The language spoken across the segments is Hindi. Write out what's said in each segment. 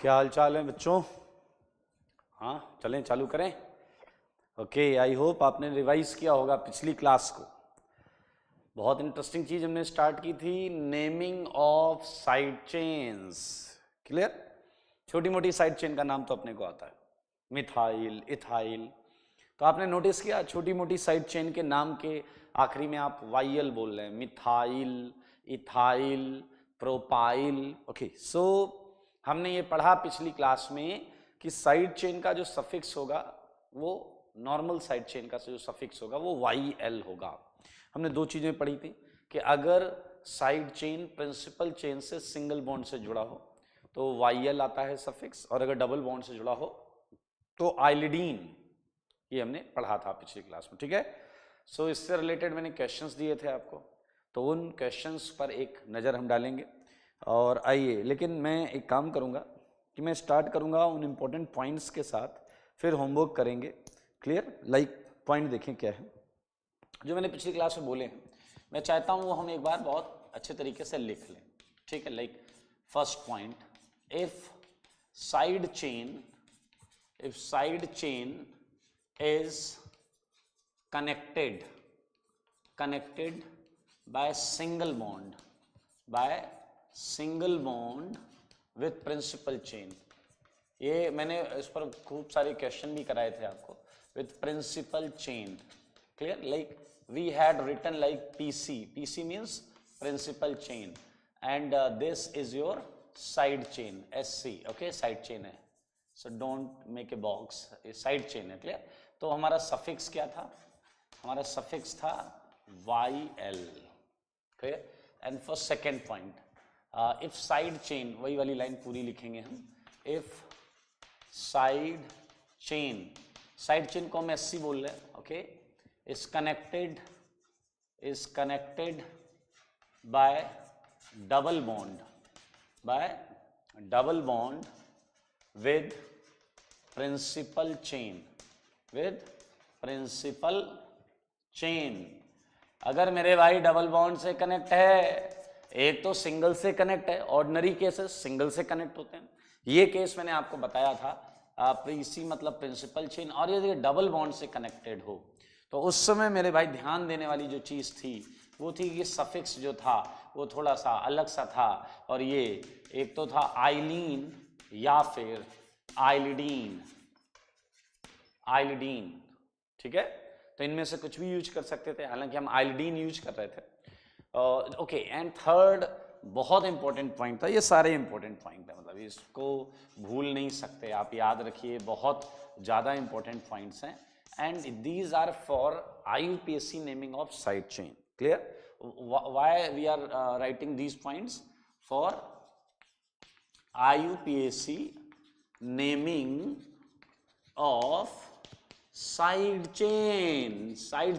क्या हाल चाल है बच्चों? हाँ चलें चालू करें। ओके, आई होप आपने रिवाइज किया होगा पिछली क्लास को। बहुत इंटरेस्टिंग चीज हमने स्टार्ट की थी, naming of side chains. Clear? छोटी मोटी साइड चेन का नाम तो अपने को आता है, मिथाइल, इथाइल। तो आपने नोटिस किया छोटी मोटी साइड चेन के नाम के आखिरी में आप वाइल बोल रहे हैं, मिथाइल, इथाइल, प्रोपाइल। ओके, सो हमने ये पढ़ा पिछली क्लास में कि साइड चेन का जो सफिक्स होगा वो नॉर्मल साइड चेन का जो सफिक्स होगा वो वाई एल होगा। हमने दो चीजें पढ़ी थी कि अगर साइड चेन प्रिंसिपल चेन से सिंगल बॉन्ड से जुड़ा हो तो वाई एल आता है सफिक्स, और अगर डबल बॉन्ड से जुड़ा हो तो आइलिडीन। ये हमने पढ़ा था पिछली क्लास में, ठीक है। सो इससे रिलेटेड मैंने क्वेश्चंस दिए थे आपको, तो उन क्वेश्चंस पर एक नज़र हम डालेंगे। और आइए, लेकिन मैं एक काम करूंगा कि मैं स्टार्ट करूंगा उन इम्पोर्टेंट पॉइंट्स के साथ, फिर होमवर्क करेंगे। क्लियर? लाइक पॉइंट देखें क्या है जो मैंने पिछली क्लास में बोले हैं। मैं चाहता हूं वो हम एक बार बहुत अच्छे तरीके से लिख लें, ठीक है। Like first point, if side chain is connected by single bond with principal chain। ये मैंने इस पर खूब सारे क्वेश्चन भी कराए थे आपको। with principal chain, clear? like we had written like PC means principal chain, and this is your side chain, SC। okay, side chain है, so don't make a box, ये side chain है। clear? तो हमारा सफिक्स क्या था? हमारा सफिक्स था YL। Clear? And for second point, if side chain, वही वाली लाइन पूरी लिखेंगे हम। इफ साइड चेन को हम SC बोल रहे हैं, okay, is connected by double bond with principal chain. अगर मेरे भाई डबल बॉन्ड से कनेक्ट है, एक तो सिंगल से कनेक्ट है, ऑर्डिनरी केसेस सिंगल से कनेक्ट होते हैं, ये केस मैंने आपको बताया था, पीसी मतलब प्रिंसिपल चेन। और यदि डबल बॉन्ड से कनेक्टेड हो तो उस समय मेरे भाई ध्यान देने वाली जो चीज थी वो थी कि सफिक्स जो था वो थोड़ा सा अलग सा था, और ये एक तो था आइलीन या फिर आइलिडीन, ठीक है। तो इनमें से कुछ भी यूज कर सकते थे, हालांकि हम आइलिडीन यूज कर रहे थे। ओके, एंड थर्ड बहुत इंपॉर्टेंट पॉइंट था, ये सारे इंपॉर्टेंट पॉइंट है, मतलब इसको भूल नहीं सकते आप, याद रखिए, बहुत ज्यादा इंपॉर्टेंट पॉइंट्स हैं। And these are for IUPAC naming of side chain. Clear? Why we are writing these points? For IUPAC naming of side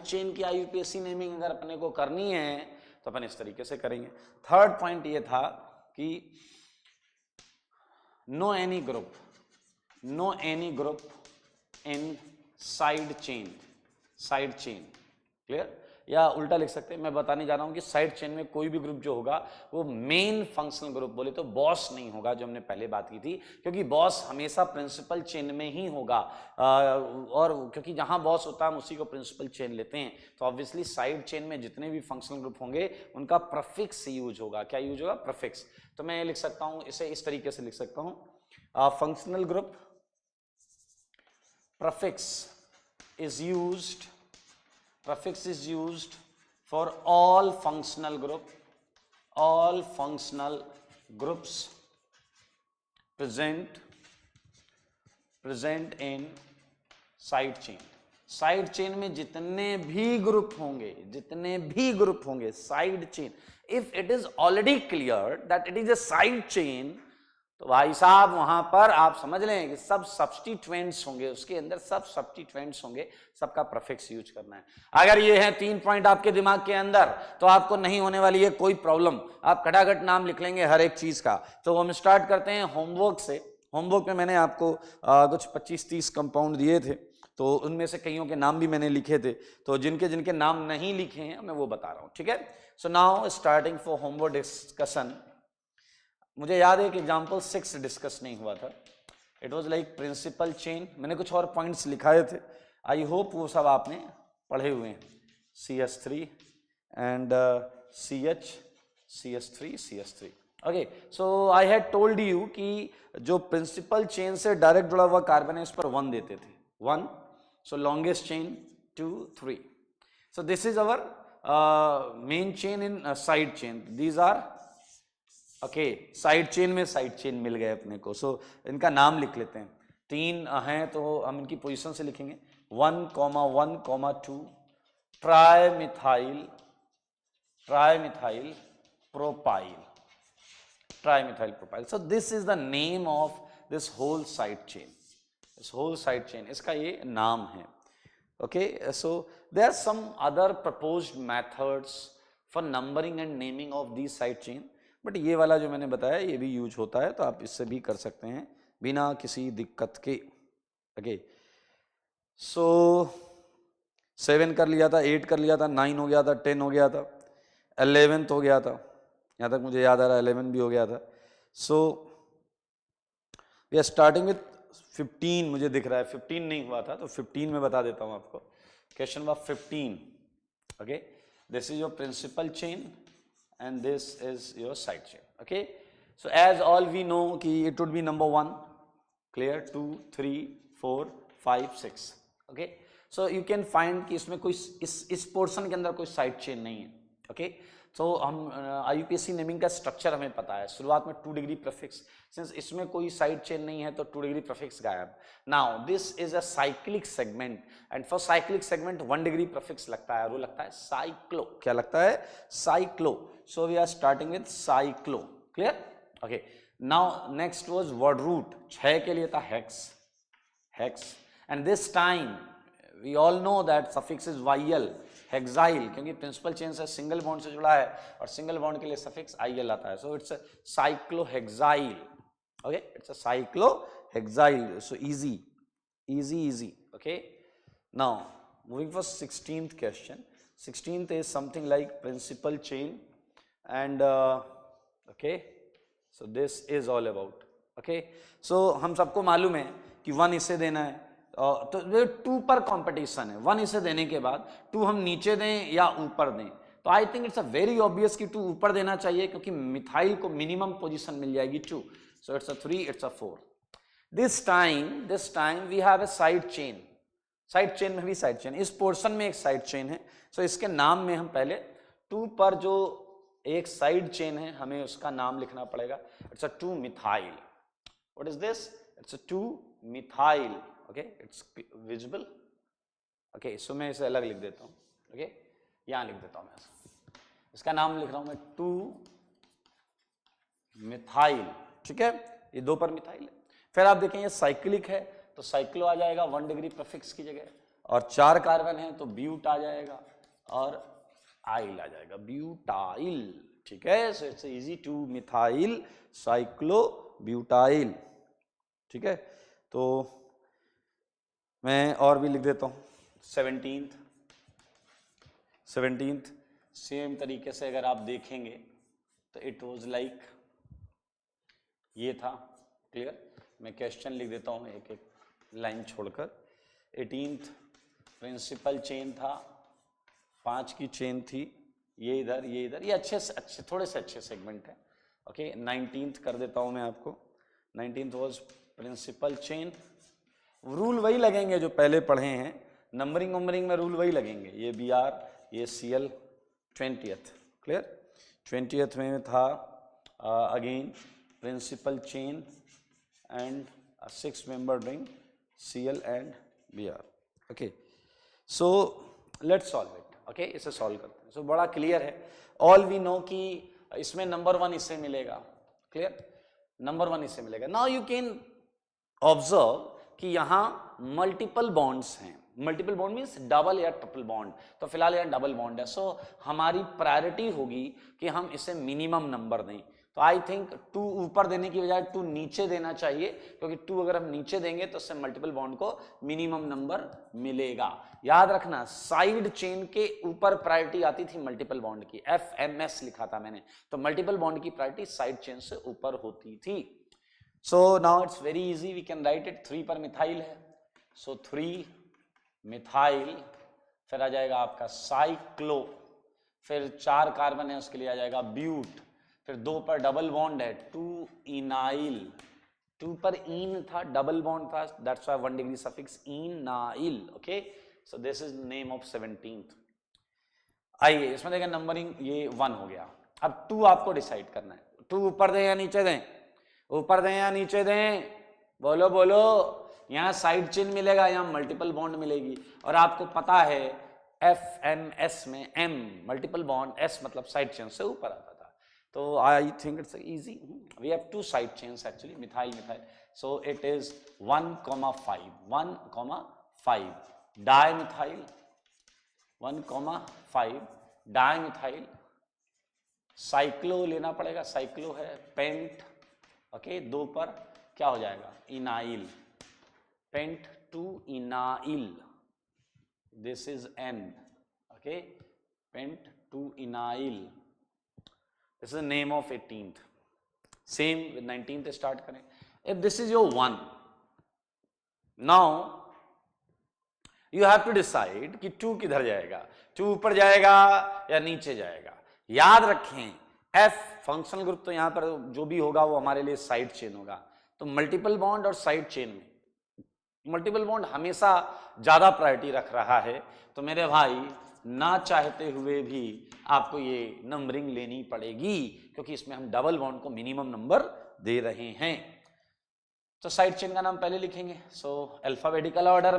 chain की IUPAC नेमिंग अगर अपने को करनी है तो अपन इस तरीके से करेंगे। थर्ड पॉइंट ये था कि no any group in side chain. Clear? या उल्टा लिख सकते हैं, मैं बताने जा रहा हूं कि साइड चेन में कोई भी ग्रुप जो होगा वो मेन फंक्शनल ग्रुप बोले तो बॉस नहीं होगा, जो हमने पहले बात की थी, क्योंकि बॉस हमेशा प्रिंसिपल चेन में ही होगा। और क्योंकि जहां बॉस होता है हम उसी को प्रिंसिपल चेन लेते हैं, तो ऑब्वियसली साइड चेन में जितने भी फंक्शनल ग्रुप होंगे उनका प्रीफिक्स यूज होगा। क्या यूज होगा? प्रीफिक्स। तो मैं लिख सकता हूं, इसे इस तरीके से लिख सकता हूं, functional group prefix is used for all functional groups present in side chain। Side chain में जितने भी ग्रुप होंगे side chain, if it is already clear that it is a side chain, तो भाई साहब वहां पर आप समझ लें कि सब सब्स्टिट्यूएंट्स होंगे, उसके अंदर सब सब्स्टिट्यूएंट्स होंगे, सबका प्रीफिक्स यूज करना है। अगर ये है 3 पॉइंट आपके दिमाग के अंदर तो आपको नहीं होने वाली है कोई प्रॉब्लम, आप खटाखट नाम लिख लेंगे हर एक चीज का। तो हम स्टार्ट करते हैं होमवर्क से। होमवर्क में मैंने आपको कुछ 25-30 कंपाउंड दिए थे, तो उनमें से कईयों के नाम भी मैंने लिखे थे, तो जिनके नाम नहीं लिखे हैं मैं वो बता रहा हूं, ठीक है। So now starting for homework discussion, मुझे याद है कि एग्जाम्पल 6 डिस्कस नहीं हुआ था। It was like principal chain, मैंने कुछ और पॉइंट्स लिखाए थे, आई होप वो सब आपने पढ़े हुए हैं। CH3 and CH3 okay. So I had told you कि जो प्रिंसिपल चेन से डायरेक्ट जुड़ा हुआ कार्बन है इस पर 1 देते थे, 1। So longest chain 2, 3। So this is our main chain in side chain, these are okay side chain में साइड चेन मिल गए अपने को। सो इनका नाम लिख लेते हैं, 3 हैं तो हम इनकी पोजीशन से लिखेंगे 1,1,2 trimethyl propyl, trimethyl propyl. So this is the name of this whole side chain, इस होल साइड चेन इसका ये नाम है। Okay, so there are some other proposed methods for numbering and naming of this side chain, but ये वाला जो मैंने बताया ये भी यूज होता है, तो आप इससे भी कर सकते हैं बिना किसी दिक्कत के। ओके, सो 7 कर लिया था, 8 कर लिया था, 9 हो गया था, 10 हो गया था, 11th हो गया था, यहाँ तक मुझे याद आ रहा है 11 भी हो गया था। So we are starting with 15, मुझे दिख रहा है 15 नहीं हुआ था, तो 15 में बता देता हूँ आपको। Question number 15, okay, this is your principal chain and this is your side chain. Okay, so as all we know कि it would be number 1, clear, 2, 3, 4, 5, 6. Okay, so you can find कि इसमें कोई इस पोर्शन के अंदर कोई साइड चेन नहीं है। ओके, तो हम IUPAC नेमिंग का स्ट्रक्चर हमें पता है, शुरुआत में 2 डिग्री प्रीफिक्स, सिंस इसमें कोई साइड चेन नहीं है तो 2 डिग्री प्रीफिक्स गायब। Now this is a cyclic segment and for cyclic segment 1 degree prefix लगता है और वो लगता है साइक्लो। क्या लगता है? Cyclo. So we are starting with cyclo, clear? Okay, now next was word root, 6 के लिए था hex, and this time we all know that suffix is YL, hexyl, क्योंकि प्रिंसिपल चेन से सिंगल बॉन्ड से जुड़ा है और सिंगल बॉन्ड के लिए सफिक्स IL आता है, so it's a cyclohexyl. Okay, it's a cyclohexyl, so easy। Okay, now moving for 16th question. 16th is something like principal chain and okay, so this is all about, okay, so हम सबको मालूम है कि 1 इसे देना है, तो 2 पर कंपटीशन है, 1 इसे देने के बाद 2 हम नीचे दें या ऊपर दें, तो I think it's a very obvious कि 2 ऊपर देना चाहिए क्योंकि मिथाइल को मिनिमम पोजीशन मिल जाएगी 2, so it's a 3, it's a 4। This time we have a side chain, side chain में भी साइड चेन, इस पोर्शन में एक साइड चेन है, सो इसके नाम में हम पहले 2 पर जो एक साइड चेन है हमें उसका नाम लिखना पड़ेगा, it's a 2 methyl. What is this? It's a 2 methyl. Okay, it's visible. Okay, so मैं इसे अलग लिख देता हूँ, ओके, यहां लिख देता हूं मैं इसका नाम लिख रहा हूं मैं 2 मिथाइल, ठीक है, ये 2 पर मिथाइल है। फिर आप देखें ये साइक्लिक है तो साइक्लो आ जाएगा 1 डिग्री प्रीफिक्स की जगह, और 4 कार्बन है तो ब्यूट आ जाएगा और आइल आ जाएगा, ब्यूटाइल, ठीक है। So it's easy, 2 methyl cyclo butyl, ठीक है। तो मैं और भी लिख देता हूं 17th सेम तरीके से अगर आप देखेंगे तो इट वाज लाइक ये था, क्लियर। मैं क्वेश्चन लिख देता हूं एक एक लाइन छोड़कर। 18th प्रिंसिपल चेन था, 5 की चेन थी, ये इधर ये इधर, ये अच्छे थोड़े से अच्छे सेगमेंट है। ओके, 19th कर देता हूं मैं आपको। 19th was principal chain, rule वही लगेंगे जो पहले पढ़े हैं, नंबरिंग में रूल वही लगेंगे, ये BR, ये CL। 20th क्लियर, 20th में था again principal chain and 6 member ring, CL and BR। Okay, so let's solve it. Okay, इसे सॉल्व करते हैं। सो बड़ा क्लियर है, ऑल वी नो कि इसमें नंबर 1 इससे मिलेगा, क्लियर, नंबर 1 इससे मिलेगा। नाउ यू कैन ऑब्जर्व कि यहां मल्टीपल बॉन्ड्स हैं, मल्टीपल बॉन्ड मीन्स डबल या ट्रिपल बॉन्ड, तो फिलहाल यहां डबल बॉन्ड है, सो हमारी प्रायोरिटी होगी कि हम इसे मिनिमम नंबर दें। तो आई थिंक 2 ऊपर देने की बजाय 2 नीचे देना चाहिए, क्योंकि 2 अगर हम नीचे देंगे तो उससे मल्टीपल बॉन्ड को मिनिमम नंबर मिलेगा। याद रखना साइड चेन के ऊपर प्रायोरिटी आती थी मल्टीपल बॉन्ड की, FMS लिखा था मैंने, तो मल्टीपल बॉन्ड की प्रायोरिटी साइड चेन से ऊपर होती थी। So now it's very easy, we can write it. 3 पर मिथाइल है, सो 3 मिथाइल, फिर आ जाएगा आपका साइक्लो, फिर 4 कार्बन है उसके लिए आ जाएगा ब्यूट, फिर 2 पर डबल बॉन्ड है 2 इनाइल, 2 पर इन था, डबल बॉन्ड था, that's why 1 degree suffix enyl. Okay, so this is name of 17th। आइए इसमें देखें नंबरिंग, ये 1 हो गया। अब 2 आपको डिसाइड करना है, 2 ऊपर दें या नीचे दें, ऊपर दें या नीचे दें, बोलो बोलो। यहां साइड चेन मिलेगा, यहां मल्टीपल बॉन्ड मिलेगी, और आपको पता है FMS में M मल्टीपल बॉन्ड, S मतलब साइड चेन से ऊपर आता था। तो I think it's easy, we have 2 side chains actually, methyl methyl, so it is 1,5 1,5 dimethyl, 1,5 dimethyl, cyclo लेना पड़ेगा, साइक्लो है, पेंट, ओके, 2 पर क्या हो जाएगा enyl, pent 2 enyl, this is N, okay, pent 2 enyl, this is name of 18th। Same with 19th start करें। If this is your 1, now you have to decide कि 2 किधर जाएगा, 2 ऊपर जाएगा या नीचे जाएगा। याद रखें F फंक्शनल ग्रुप, तो यहां पर जो भी होगा वो हमारे लिए साइड चेन होगा। तो मल्टीपल बॉन्ड और साइड चेन में मल्टीपल बॉन्ड हमेशा ज्यादा प्रायोरिटी रख रहा है, तो मेरे भाई ना चाहते हुए भी आपको ये नंबरिंग लेनी पड़ेगी, क्योंकि इसमें हम डबल बॉन्ड को मिनिमम नंबर दे रहे हैं। तो साइड चेन का नाम पहले लिखेंगे, सो अल्फाबेटिकल ऑर्डर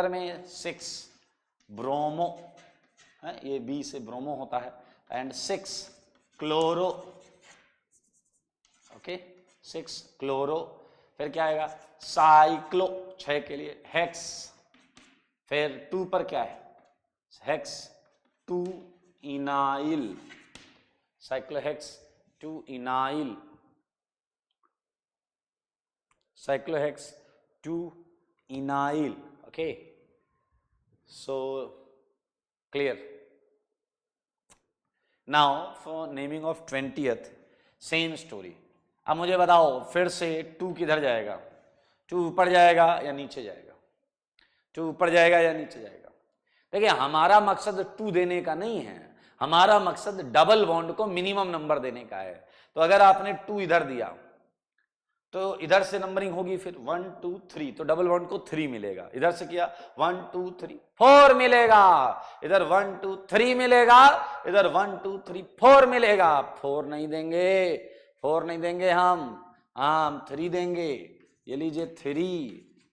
में 6 ब्रोमो है, ये B से ब्रोमो होता है, एंड 6 क्लोरो, ओके, 6 क्लोरो, फिर क्या आएगा साइक्लो 6 के लिए, हेक्स, फिर 2 पर क्या है hex 2 enyl, cyclohex 2 enyl, cyclohex 2 enyl, okay, so clear. Now for naming of 20th same story. अब मुझे बताओ फिर से 2 किधर जाएगा, 2 ऊपर जाएगा या नीचे जाएगा, 2 ऊपर जाएगा या नीचे जाएगा। देखिए हमारा मकसद 2 देने का नहीं है, हमारा मकसद डबल बॉन्ड को मिनिमम नंबर देने का है। तो अगर आपने 2 इधर दिया तो इधर से नंबरिंग होगी फिर 1 2 3, तो डबल बॉन्ड को 3 मिलेगा। इधर से किया 1 2 3 4 मिलेगा, इधर 1 2 3 मिलेगा, इधर 1 2 3 4 मिलेगा। 4 नहीं देंगे, 4 नहीं देंगे, हम 3 देंगे। ये लीजिए 3।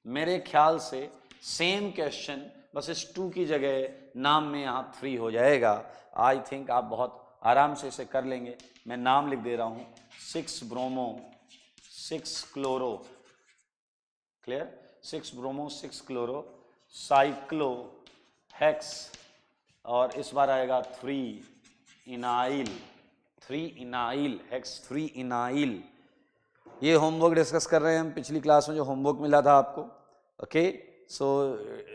मेरे ख्याल से सेम क्वेश्चन, बस इस 2 की जगह नाम में यहाँ 3 हो जाएगा। आई थिंक आप बहुत आराम से इसे कर लेंगे। मैं नाम लिख दे रहा हूँ 6 bromo 6 chloro, clear, 6 bromo 6 chloro, cyclo hex, और इस बार आएगा 3 इनाइल, 3 इनाइल हेक्स 3 इनाइल। ये होमवर्क डिस्कस कर रहे हैं हम, पिछली क्लास में जो होमवर्क मिला था आपको, okay. So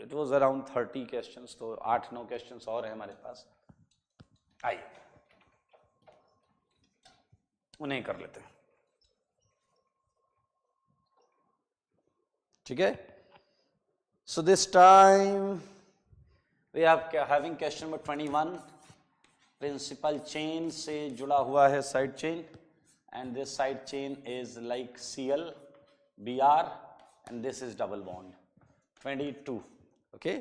it was around 30 questions, तो 8-9 क्वेश्चंस और हैं हमारे पास, आइए उन्हें कर लेते हैं, ठीक है। So this time we are having question number 21। Principal chain से जुड़ा हुआ है side chain, and this side chain is like Cl Br and this is double bond 22, okay।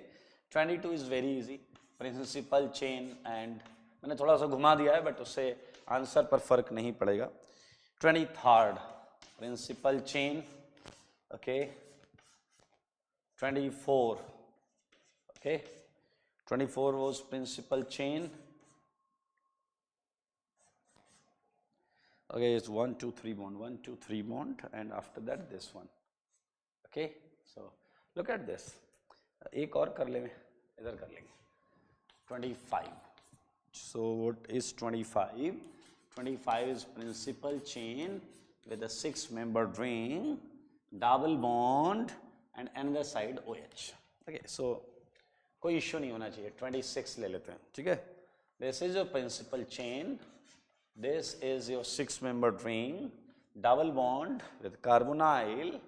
22 is very easy, principal chain, and मैंने थोड़ा सा घुमा दिया है बट उससे आंसर पर फर्क नहीं पड़ेगा। 23rd principal chain, okay, 24, okay, 24 was principal chain, okay, it's 1 2 3 bond, 1 2 3 bond, and after that this one, okay। So look at this, एक और कर लेंगे, इधर कर लेंगे 25। So what is 25? 25 is principal chain with a 6-membered ring, double bond and another side OH. Okay, so कोई इश्यू नहीं होना चाहिए. 26 ले लेते हैं, ठीक है. This is your principal chain. This is your 6-membered ring, double bond with carbonyl,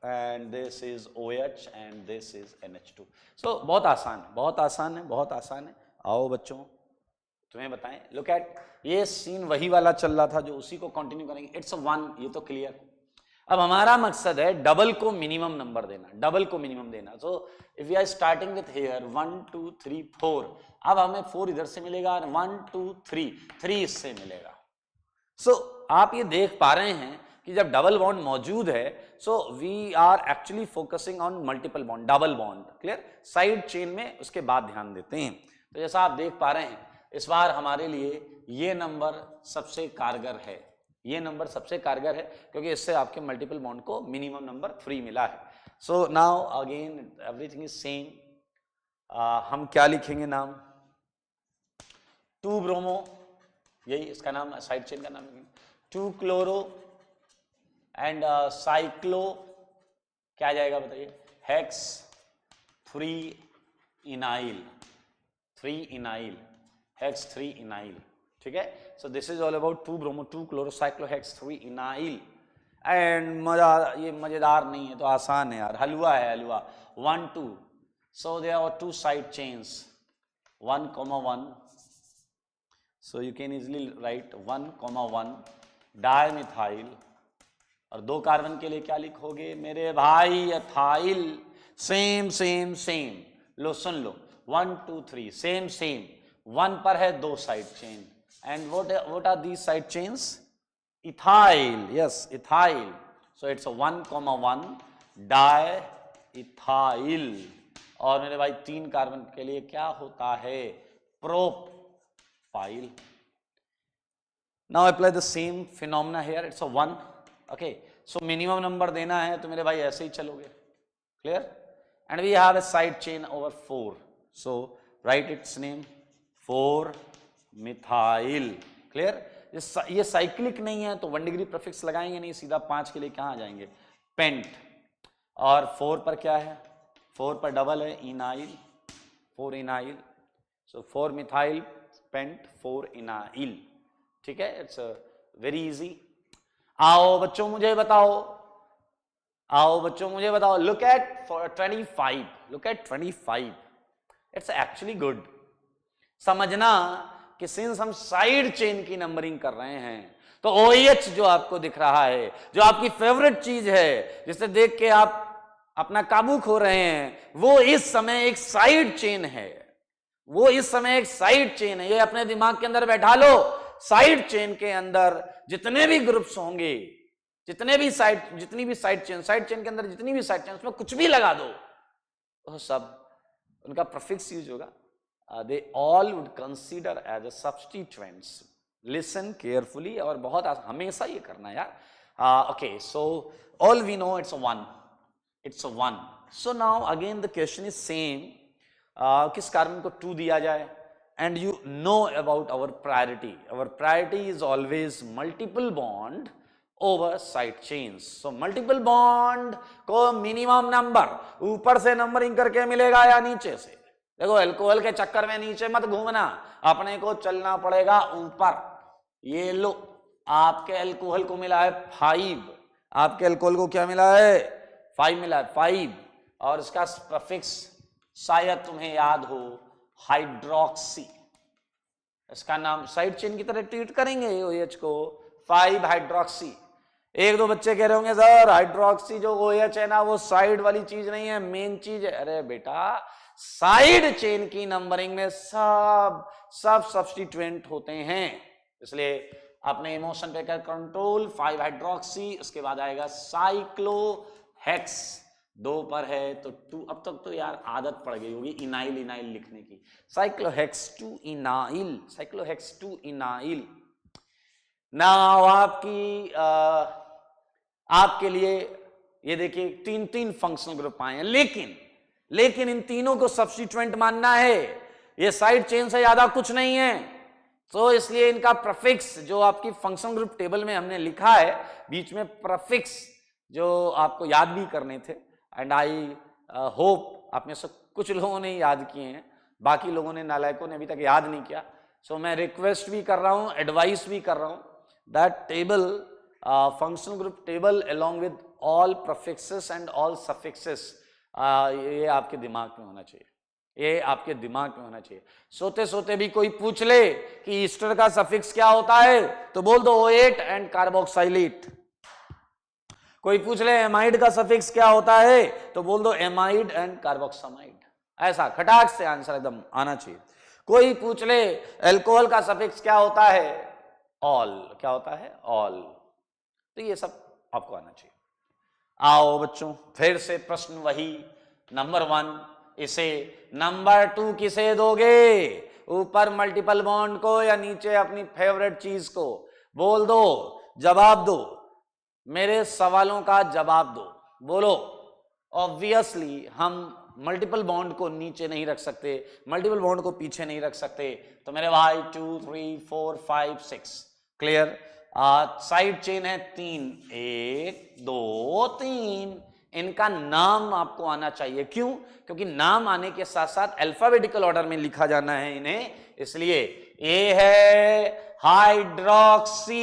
and this is OH and this is NH2. So बहुत आसान है, बहुत आसान है, बहुत आसान है. आओ बच्चों, तुम्हें बताएं. लुक एट, ये सीन वही वाला चल रहा था जो उसी को कंटिन्यू करेंगे. इट्स अ 1, ये तो क्लियर. अब हमारा मकसद है डबल को मिनिमम नंबर देना, डबल को मिनिमम देना. So if we are starting with here 1 2 3 4, अब हमें 4 इधर से मिलेगा, 1 2 3 इससे मिलेगा. सो आप ये देख पा रहे हैं कि जब डबल बॉन्ड मौजूद है, so we are actually focusing on multiple bond, double bond. Clear. Side chain में उसके बाद ध्यान देते हैं. तो जैसा आप देख पा रहे हैं, इस बार हमारे लिए ये नंबर सबसे कारगर है. ये नंबर सबसे कारगर है क्योंकि इससे आपके मल्टीपल बॉन्ड को मिनिमम नंबर 3 मिला है. So now again everything is same. हम क्या लिखेंगे नाम? 2 ब्रोमो, यही इसका नाम, साइड चेन का नाम लिखेंगे. 2 क्लोरो एंड साइक्लो, क्या जाएगा बताइए? Hex 3 enyl, 3 enyl, hex 3 enyl. ठीक है. So this is all about 2 bromo 2 chlorocyclohex 3 enyl. And मजा, ये मजेदार नहीं है तो आसान है यार, हलवा है हलवा. 1 2. So there are 2 side chains, 1,1. So you can easily write 1,1 dimethyl. और 2 कार्बन के लिए क्या लिखोगे मेरे भाई? एथाइल. Same same same. लो सुन लो, 1 2 3 सेम सेम. 1 पर है 2 side chain. And what are these side chains? Ethyl. Yes, ethyl. So it's a 1,1 diethyl. और मेरे भाई 3 कार्बन के लिए क्या होता है? Propyl. Now apply the same phenomena here. It's a 1. Okay. So minimum number देना है तो मेरे भाई ऐसे ही चलोगे. Clear? And we have a side chain over 4. So write its name 4 methyl. Clear. ये साइक्लिक नहीं है तो 1 डिग्री प्रीफिक्स लगाएंगे नहीं, सीधा 5 के लिए कहां आ जाएंगे? पेंट. और 4 पर क्या है? 4 पर डबल है, इनाइल, 4 इनाइल. सो 4 मिथाइल पेंट 4 इनाइल. ठीक है. It's very easy. आओ बच्चों मुझे बताओ, आओ बच्चों मुझे बताओ. Look at 25. Look at 25. It's actually good. समझना कि सिंस हम साइड चेन की नंबरिंग कर रहे हैं तो OH जो आपको दिख रहा है, जो आपकी फेवरेट चीज है, जिसे देख के आप अपना काबू खो रहे हैं, वो इस समय एक साइड चेन है. वो इस समय एक साइड चेन है. ये अपने दिमाग के अंदर बैठा लो. साइड चेन के अंदर जितने भी ग्रुप्स होंगे, जितनी भी साइड चेन के अंदर जितनी भी साइड चेन, उसमें कुछ भी लगा दो, वो सब उनका प्रीफिक्स यूज होगा. They all would consider as a substituents. Listen carefully. और बहुत हमेशा ये करना यार. Okay, so all we know it's a 1. It's a 1. So now again the question is same. किस कार्बन को 2 दिया जाए? And you know about our priority. Our priority is always multiple bond over side chains. So multiple bond को minimum number ऊपर से नंबरिंग करके मिलेगा या नीचे से? देखो, अल्कोहल के चक्कर में नीचे मत घूमना, अपने को चलना पड़ेगा ऊपर. ये लो, आपके अल्कोहल को मिला है 5. आपके अल्कोहल को क्या मिला है? 5 मिला है, 5. और इसका प्रीफिक्स शायद तुम्हें याद हो, हाइड्रोक्सी. इसका नाम साइड चेन की तरह ट्रीट करेंगे OH को, 5 हाइड्रोक्सी. 1-2 बच्चे कह रहे होंगे सर हाइड्रोक्सी जो OH है ना, वो साइड वाली चीज नहीं है, मेन चीज है. अरे बेटा, साइड चेन की नंबरिंग में सब सब्स्टिट्यूएंट होते हैं. इसलिए अपने इमोशन पे कर कंट्रोल. 5 हाइड्रोक्सी, उसके बाद आएगा साइक्लोहेक्स. 2 पर है तो 2. अब तक तो यार आदत पड़ गई होगी इनाइल इनाइल लिखने की. साइक्लोहेक्स 2 इनाइल, साइक्लोहेक्स 2 इनाइल. नाउ आपके लिए ये देखिए 3 फंक्शनल ग्रुप आए हैं, लेकिन इन तीनों को सब्स्टिट्यूएंट मानना है. ये साइड चेन से ज्यादा कुछ नहीं है. तो इसलिए इनका प्रफिक्स जो आपकी फंक्शन ग्रुप टेबल में हमने लिखा है, बीच में प्रफिक्स जो आपको याद भी करने थे, एंड आई होप आप में से कुछ लोगों ने याद किए हैं, बाकी लोगों ने, नालायकों ने अभी तक याद नहीं किया। सो मैं रिक्वेस्ट भी कर रहा हूं, एडवाइस भी कर रहा हूं, that table, function group table along with all prefixes and all suffixes, ये आपके दिमाग में होना चाहिए, ये आपके दिमाग में होना चाहिए। सोते सोते भी कोई पूछ ले कि ईस्टर का सफिक्स क्या होता है, तो बोल दो O8 एंड कार्बोक्साइलेट। कोई पूछ ले एमाइड का सफिक्स क्या होता है, तो बोल दो एमाइड एंड कार्बोक्सामाइड। ऐसा खटाक से आंसर एकदम आना चाहिए। कोई पूछ ले अल्कोहल का सफिक्स क्या होता है, ऑल। क्या होता है, ऑल। तो ये सब आपको आना चाहिए। आओ बच्चों, फिर से प्रश्न वही, नंबर 1 इसे, नंबर 2 किसे दोगे, ऊपर मल्टीपल बॉन्ड को या नीचे अपनी फेवरेट चीज को? बोल दो, जवाब दो, मेरे सवालों का जवाब दो, बोलो। ऑब्वियसली हम मल्टीपल बॉन्ड को नीचे नहीं रख सकते, मल्टीपल बॉन्ड को पीछे नहीं रख सकते, तो मेरे भाई 2 3 4 5 6 क्लियर। साइड चेन है 3, 1 2 3, इनका नाम आपको आना चाहिए। क्यों? क्योंकि नाम आने के साथ साथ अल्फाबेटिकल ऑर्डर में लिखा जाना है इन्हें, इसलिए ए है हाइड्रोक्सी,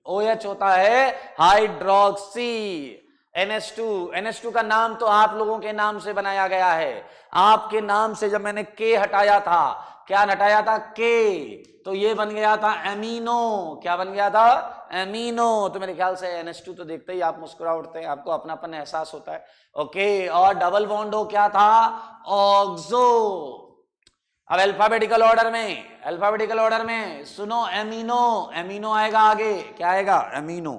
OH होता है हाइड्रोक्सी। NH2 का नाम तो आप लोगों के नाम से बनाया गया है, आपके नाम से जब मैंने K हटाया था, क्या हटाया था, K, तो ये बन गया था एमिनो। क्या बन गया था, एमिनो। तो मेरे ख्याल से NH2 तो देखते ही आप मुस्कुरा उठते हैं, आपको अपनापन एहसास होता है। ओके, और डबल बॉन्ड हो क्या था, ऑक्सो। अब अल्फाबेटिकल ऑर्डर में सुनो, एमिनो, एमिनो आएगा आगे, क्या आएगा, एमिनो।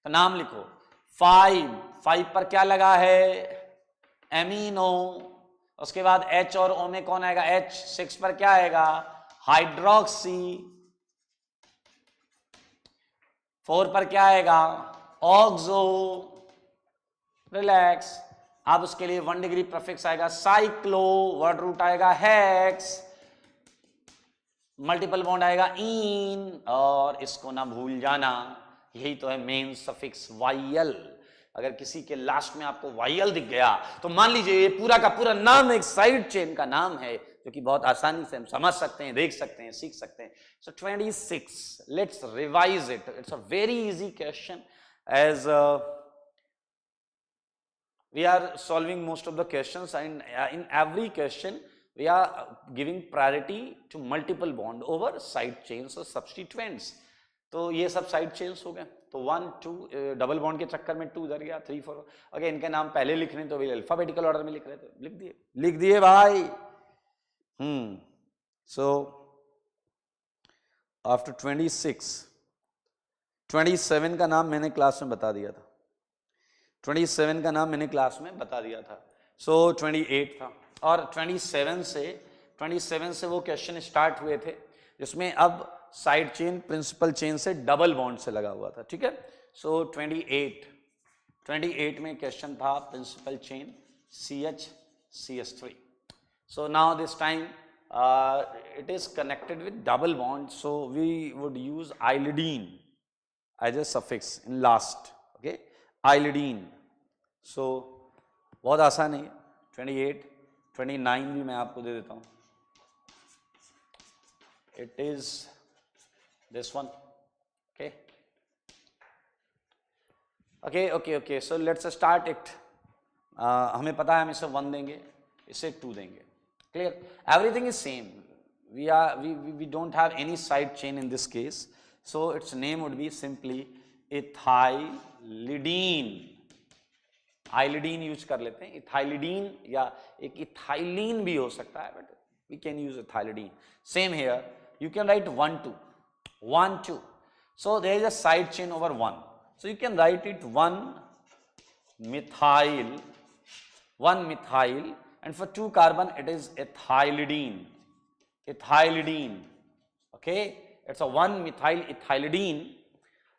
तो नाम लिखो, 5 पर क्या लगा है, एमिनो। उसके बाद H और O में कौन आएगा, H। 6 पर क्या आएगा, हाइड्रोक्सी। 4 पर क्या आएगा, ऑक्सो। रिलैक्स। अब उसके लिए 1 डिग्री प्रीफिक्स आएगा साइक्लो, वर्ड रूट आएगा हेक्स, मल्टीपल बॉन्ड आएगा इन, और इसको ना भूल जाना, यही तो है मेन सफिक्स वाइयल। अगर किसी के लास्ट में आपको वाइयल दिख गया तो मान लीजिए ये पूरा का पूरा नाम एक साइड चेन का नाम है, जो कि बहुत आसानी से हम समझ सकते हैं, देख सकते हैं, सीख सकते हैं। So 26, let's revise it, it's a very easy question, as we are solving most of the questions, and in every question we are giving priority to multiple bond over side chains or substituents. तो ये सब साइड चेन्स हो गए, तो 1 2 डबल बॉन्ड के चक्कर में 2 उधर गया, 3 4। अगर इनके नाम पहले लिखने तो वे अल्फाबेटिकल ऑर्डर में लिख रहे थे, लिख दिए भाई। सो आफ्टर 26, 27 का नाम मैंने क्लास में बता दिया था, 27 का नाम मैंने क्लास में बता दिया था। सो 28 था, और 27 से वो क्वेश्चन स्टार्ट हुए थे, जिसमें अब साइड चेन प्रिंसिपल चेन से डबल बॉन्ड से लगा हुआ था, ठीक है। सो 28 में क्वेश्चन था principal chain CH-CH3। So now this time it is connected with double bond, so we would use iodine as a suffix in last, okay, iodine। so बहुत आसान है, 28 29 भी मैं आपको दे देता हूँ, it is this one, okay, so let's start it। हमें पता है हम इसे 1 देंगे, इसे 2 देंगे, clear, everything is same, we don't have any side chain in this case, so its name would be simply ethylidene. Ylidene use कर लेते हैं, इथाइलिडीन या एक इथाइलिन भी हो सकता है, but we can use ethylidene. Same here, you can write 1 2, so there is a side chain over 1, so you can write it 1 methyl, and for 2 carbon it is ethylidene, okay, it's a 1 methyl ethylidene।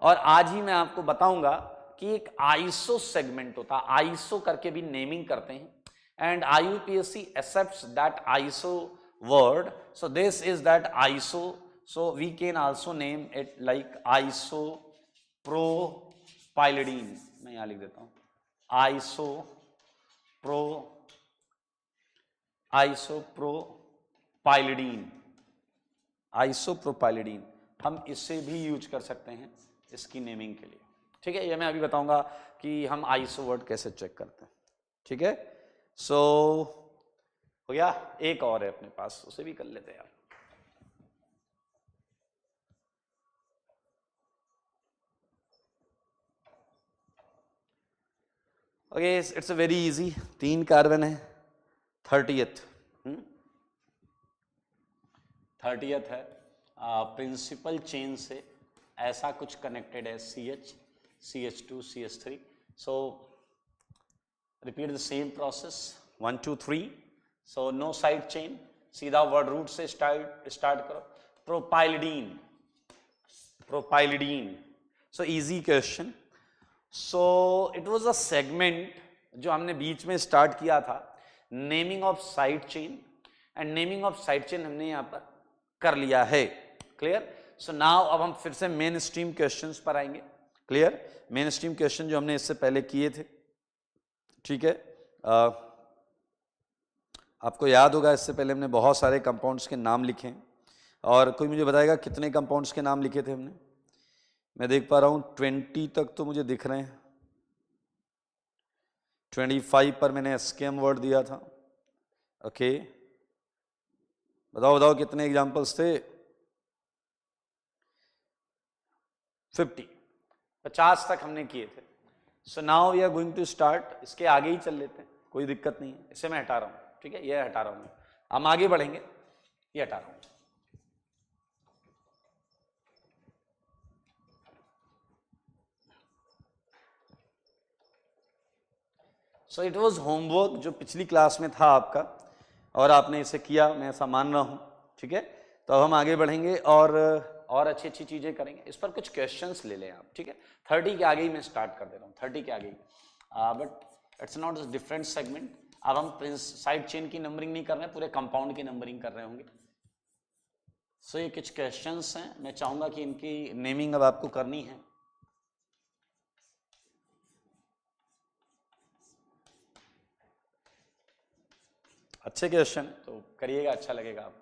और आज ही मैं आपको बताऊंगा कि एक आइसो सेगमेंट होता है, आइसो करके भी नेमिंग करते हैं, and IUPAC accepts that ISO word, so this is that ISO So we can also name it like isopropylidine. मैं यहाँ लिख देता हूँ आइसोप्रोपाइलिडीन, हम इसे भी यूज कर सकते हैं इसकी नेमिंग के लिए। ठीक है, ये मैं अभी बताऊंगा कि हम आइसो वर्ड कैसे चेक करते हैं। ठीक है, सो हो गया। एक और है अपने पास, उसे भी कर लेते हैं यार। Okay, it's a very easy. 3 carbon है, 30th है, प्रिंसिपल चेन से ऐसा कुछ कनेक्टेड है, CH2 CH3। So repeat the same process 1 2 3। So no side chain, सीधा वर्ड रूट से स्टार्ट करो। Propylidene. So easy question. So it was a segment जो हमने बीच में स्टार्ट किया था, naming of side chain, and naming of side chain हमने यहां पर कर लिया है। क्लियर? सो नाउ अब हम फिर से मेन स्ट्रीम क्वेश्चंस पर आएंगे। क्लियर? मेन स्ट्रीम क्वेश्चन जो हमने इससे पहले किए थे। ठीक है, आपको याद होगा इससे पहले हमने बहुत सारे कंपाउंड्स के नाम लिखे हैं, और कोई मुझे बताएगा कितने कंपाउंड्स के नाम लिखे थे हमने? मैं देख पा रहा हूं 20 तक तो मुझे दिख रहे हैं। 25 पर मैंने एस्केम वर्ड दिया था। ओके, बताओ कितने एग्जाम्पल्स थे? 50 तक हमने किए थे। So now we are going to start, इसके आगे ही चल लेते हैं, कोई दिक्कत नहीं है। इसे मैं हटा रहा हूं, ठीक है, ये हटा रहा हूं, हम आगे बढ़ेंगे, ये हटा रहा हूं। सो इट वॉज होमवर्क जो पिछली क्लास में था आपका, और आपने इसे किया, मैं ऐसा मान रहा हूं। ठीक है, तो अब हम आगे बढ़ेंगे और अच्छी अच्छी चीजें करेंगे। इस पर कुछ क्वेश्चंस ले लें आप। ठीक है, 30 के आगे ही मैं स्टार्ट कर दे रहा हूँ, 30 के आगे ही, but it's not different segment. अब हम साइड चेन की नंबरिंग नहीं कर रहे हैं, पूरे कंपाउंड की नंबरिंग कर रहे होंगे। सो ये कुछ क्वेश्चंस हैं, मैं चाहूंगा कि इनकी नेमिंग अब आपको करनी है। अच्छे क्वेश्चन तो करिएगा, अच्छा लगेगा आपको।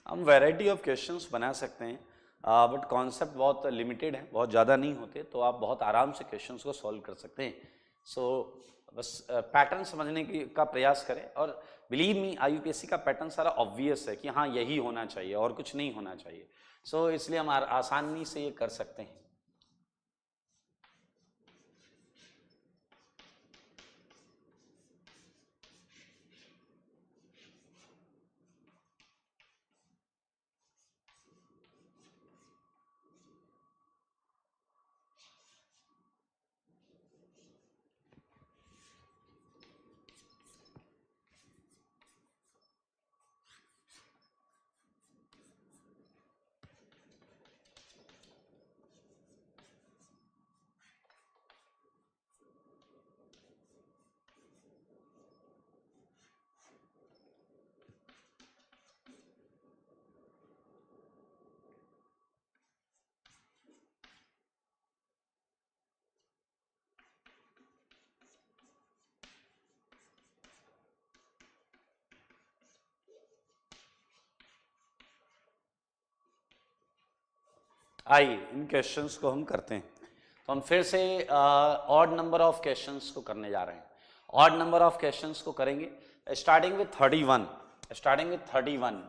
हम वैरायटी ऑफ क्वेश्चंस बना सकते हैं, बट कॉन्सेप्ट बहुत लिमिटेड है, बहुत ज़्यादा नहीं होते, तो आप बहुत आराम से क्वेश्चंस को सॉल्व कर सकते हैं। सो बस पैटर्न समझने का प्रयास करें, और बिलीव मी IUPAC का पैटर्न सारा ऑब्वियस है कि हाँ यही होना चाहिए और कुछ नहीं होना चाहिए। सो इसलिए हम आसानी से ये कर सकते हैं। आइए इन क्वेश्चंस को हम करते हैं। तो हम फिर से ऑड नंबर ऑफ क्वेश्चंस को करने जा रहे हैं। ऑड नंबर ऑफ क्वेश्चंस को करेंगे starting with 31। Starting with 31.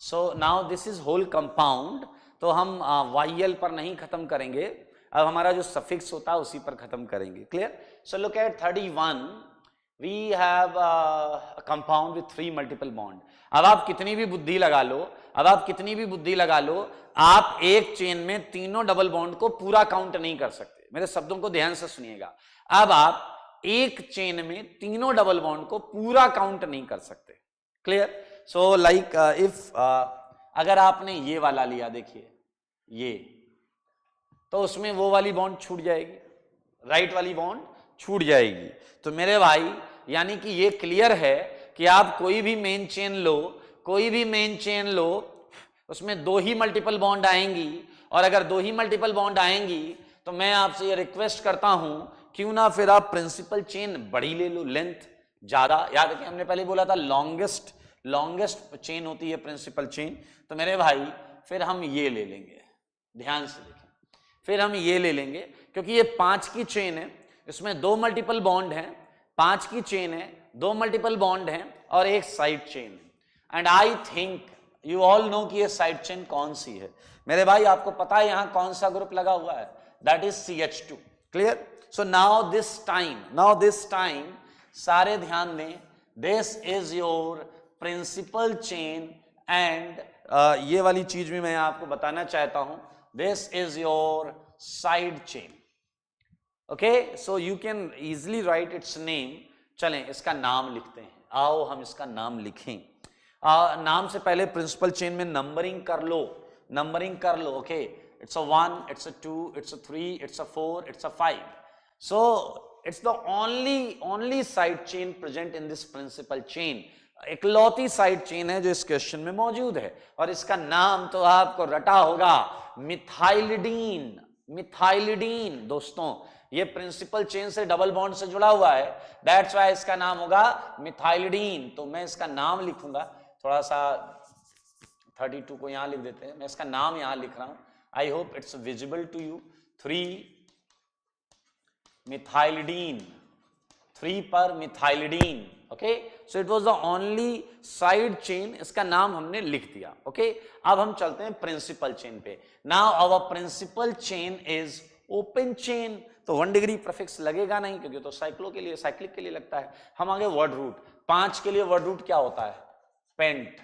So now this is whole compound. तो हम YL पर नहीं खत्म करेंगे, अब हमारा जो सफिक्स होता है उसी पर खत्म करेंगे. Clear? So look at 31. We have compound with 3 multiple bond. अब आप कितनी भी बुद्धि लगा लो, आप एक चेन में तीनों डबल बॉन्ड को पूरा काउंट नहीं कर सकते. मेरे शब्दों को ध्यान से सुनिएगा. अब आप एक चेन में तीनों डबल बॉन्ड को पूरा काउंट नहीं कर सकते. क्लियर? सो लाइक इफ अगर आपने ये वाला लिया, देखिए ये, तो उसमें वो वाली बॉन्ड छूट जाएगी, राइट वाली बॉन्ड छूट जाएगी. तो मेरे भाई यानी कि ये क्लियर है कि आप कोई भी मेन चेन लो, उसमें 2 ही मल्टीपल बॉन्ड आएंगी. और अगर 2 ही मल्टीपल बॉन्ड आएंगी तो मैं आपसे ये रिक्वेस्ट करता हूं, क्यों ना फिर आप प्रिंसिपल चेन बड़ी ले लो, लेंथ ज्यादा. याद रखिए हमने पहले बोला था लॉन्गेस्ट चेन होती है प्रिंसिपल चेन. तो मेरे भाई फिर हम ये ले लेंगे, ध्यान से देखें, फिर हम ये ले लेंगे क्योंकि ये 5 की चेन है, इसमें 2 मल्टीपल बॉन्ड हैं. 5 की चेन है, 2 मल्टीपल बॉन्ड हैं और एक साइड चेन है. And I think you all know कि ये साइड चेन कौन सी है. मेरे भाई आपको पता है यहां कौन सा ग्रुप लगा हुआ है, that is CH2. Clear? So now this time सारे ध्यान दें, this is your principal chain. And ये वाली चीज भी मैं आपको बताना चाहता हूं, this is your side chain. Okay, so you can easily write its name. चलें इसका नाम लिखते हैं, आओ हम इसका नाम लिखें. नाम से पहले प्रिंसिपल चेन में नंबरिंग कर लो. Okay, it's a 1, it's a 2, it's a 3, it's a 4, it's a 5. So it's the only side chain present in this principal chain. इकलौती साइड चेन है जो इस क्वेश्चन में मौजूद है और इसका नाम तो आपको रटा होगा, मिथाइलिडीन. दोस्तों ये प्रिंसिपल चेन से डबल बॉन्ड से जुड़ा हुआ है, दैट्स व्हाई इसका नाम होगा मिथाइलिडीन. तो मैं इसका नाम लिखूंगा, थोड़ा सा 32 को यहां लिख देते हैं, मैं इसका नाम यहां लिख रहा हूं. I hope it's visible to you. 3 methylidene, 3 पर methylidene. Okay, so it was the only side chain, इसका नाम हमने लिख दिया. ओके, अब हम चलते हैं प्रिंसिपल चेन पे. Now our principal chain is open chain. तो 1 डिग्री प्रीफिक्स लगेगा नहीं क्योंकि तो साइक्लिक के लिए लगता है. हम आगे वर्ड रूट, 5 के लिए वर्ड रूट क्या होता है? पेंट.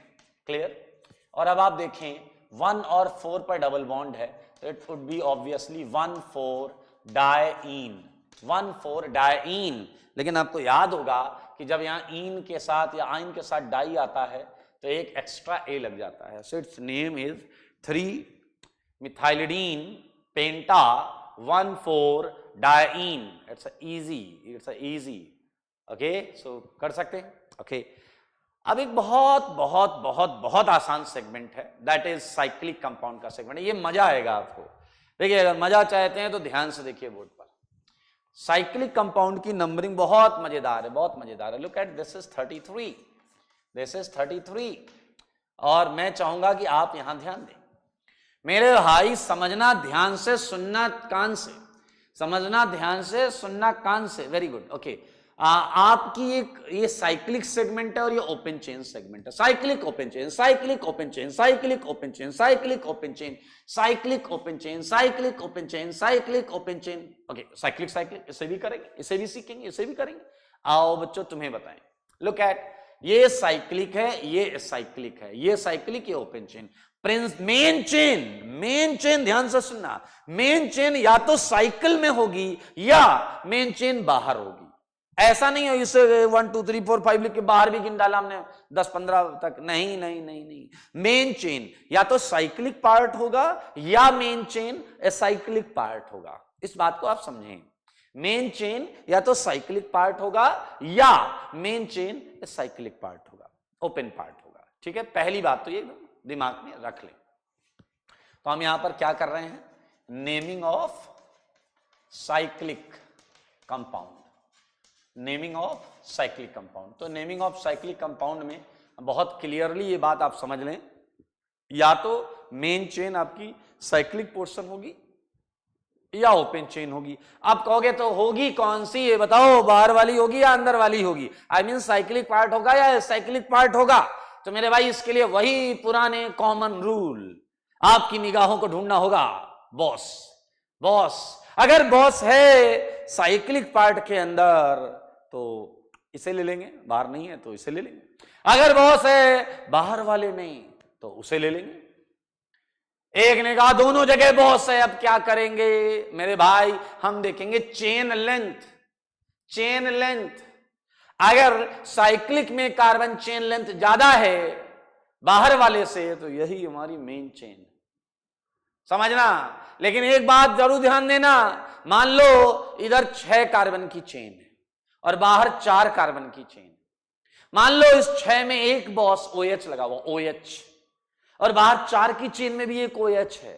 क्लियर? और अब आप देखें 1 और 4 पर डबल बॉन्ड है तो इट वुड बी ऑब्वियसली 1,4 डायईन. लेकिन आपको याद होगा कि जब यहां ईन के साथ या आइन के साथ डाई आता है तो एक एक्स्ट्रा ए लग जाता है. So its name is 3 methylidene penta 1,4 diene. It's easy. Okay, so कर सकते हैं. ओके, अब एक बहुत आसान सेगमेंट है, दैट इज साइक्लिक कंपाउंड का सेगमेंट. ये मजा आएगा आपको. देखिए अगर मजा चाहते हैं तो ध्यान से देखिए बोर्ड पर. साइक्लिक कंपाउंड की नंबरिंग बहुत मजेदार है. Look at this is 33. और मैं चाहूंगा कि आप यहां ध्यान दें. मेरे भाई समझना ध्यान से, सुनना कान से. Very good. ओके, आपकी एक ये साइक्लिक सेगमेंट है और ये ओपन चेन सेगमेंट है. Cyclic open chain, cyclic open chain, cyclic open chain, cyclic open chain, cyclic open chain, cyclic open chain, cyclic open chain. Okay, cyclic इसे भी करेंगे, इसे भी सीखेंगे, इसे भी करेंगे. आओ बच्चों तुम्हें बताएं. लुक एट, ये साइक्लिक है, ये साइक्लिक है, ये साइक्लिक, ये ओपन चेन. मेन चेन ध्यान से सुनना, मेन चेन या तो साइकिल में होगी या मेन चेन बाहर होगी. ऐसा नहीं हो इसे 1 2 3 4 5 लिख के बाहर भी गिन डाला हमने 10-15 तक. नहीं. मेन चेन या तो साइक्लिक पार्ट होगा या मेन चेन एसाइक्लिक पार्ट होगा. इस बात को आप समझें. मेन चेन या तो साइक्लिक पार्ट होगा या मेन चेन एसाइक्लिक पार्ट होगा, ओपन पार्ट होगा. ठीक है, पहली बात तो ये दिमाग में रख लें. तो हम यहां पर क्या कर रहे हैं? Naming of cyclic compound. तो नेमिंग ऑफ साइक्लिक कंपाउंड में बहुत क्लियरली ये बात आप समझ लें, या तो मेन चेन आपकी साइक्लिक पोर्शन होगी या ओपन चेन होगी. आप कहोगे तो होगी कौन सी, ये बताओ, बाहर वाली होगी या अंदर वाली होगी? आई मीन साइक्लिक पार्ट होगा या साइक्लिक पार्ट होगा? तो मेरे भाई इसके लिए वही पुराने कॉमन रूल, आपकी निगाहों को ढूंढना होगा बॉस। बॉस अगर बॉस है साइक्लिक पार्ट के अंदर तो इसे ले लेंगे, बाहर नहीं है तो इसे ले लेंगे। अगर बॉस है बाहर वाले में तो उसे ले लेंगे। एक ने कहा दोनों जगह बॉस है, अब क्या करेंगे मेरे भाई? हम देखेंगे चेन लेंथ। चेन लेंथ अगर साइक्लिक में कार्बन चेन लेंथ ज्यादा है बाहर वाले से तो यही हमारी मेन चेन, समझना। लेकिन एक बात जरूर ध्यान देना, मान लो इधर 6 कार्बन की चेन है और बाहर 4 कार्बन की चेन। मान लो इस 6 में एक बॉस OH लगा हुआ, OH, और बाहर 4 की चेन में भी एक OH है,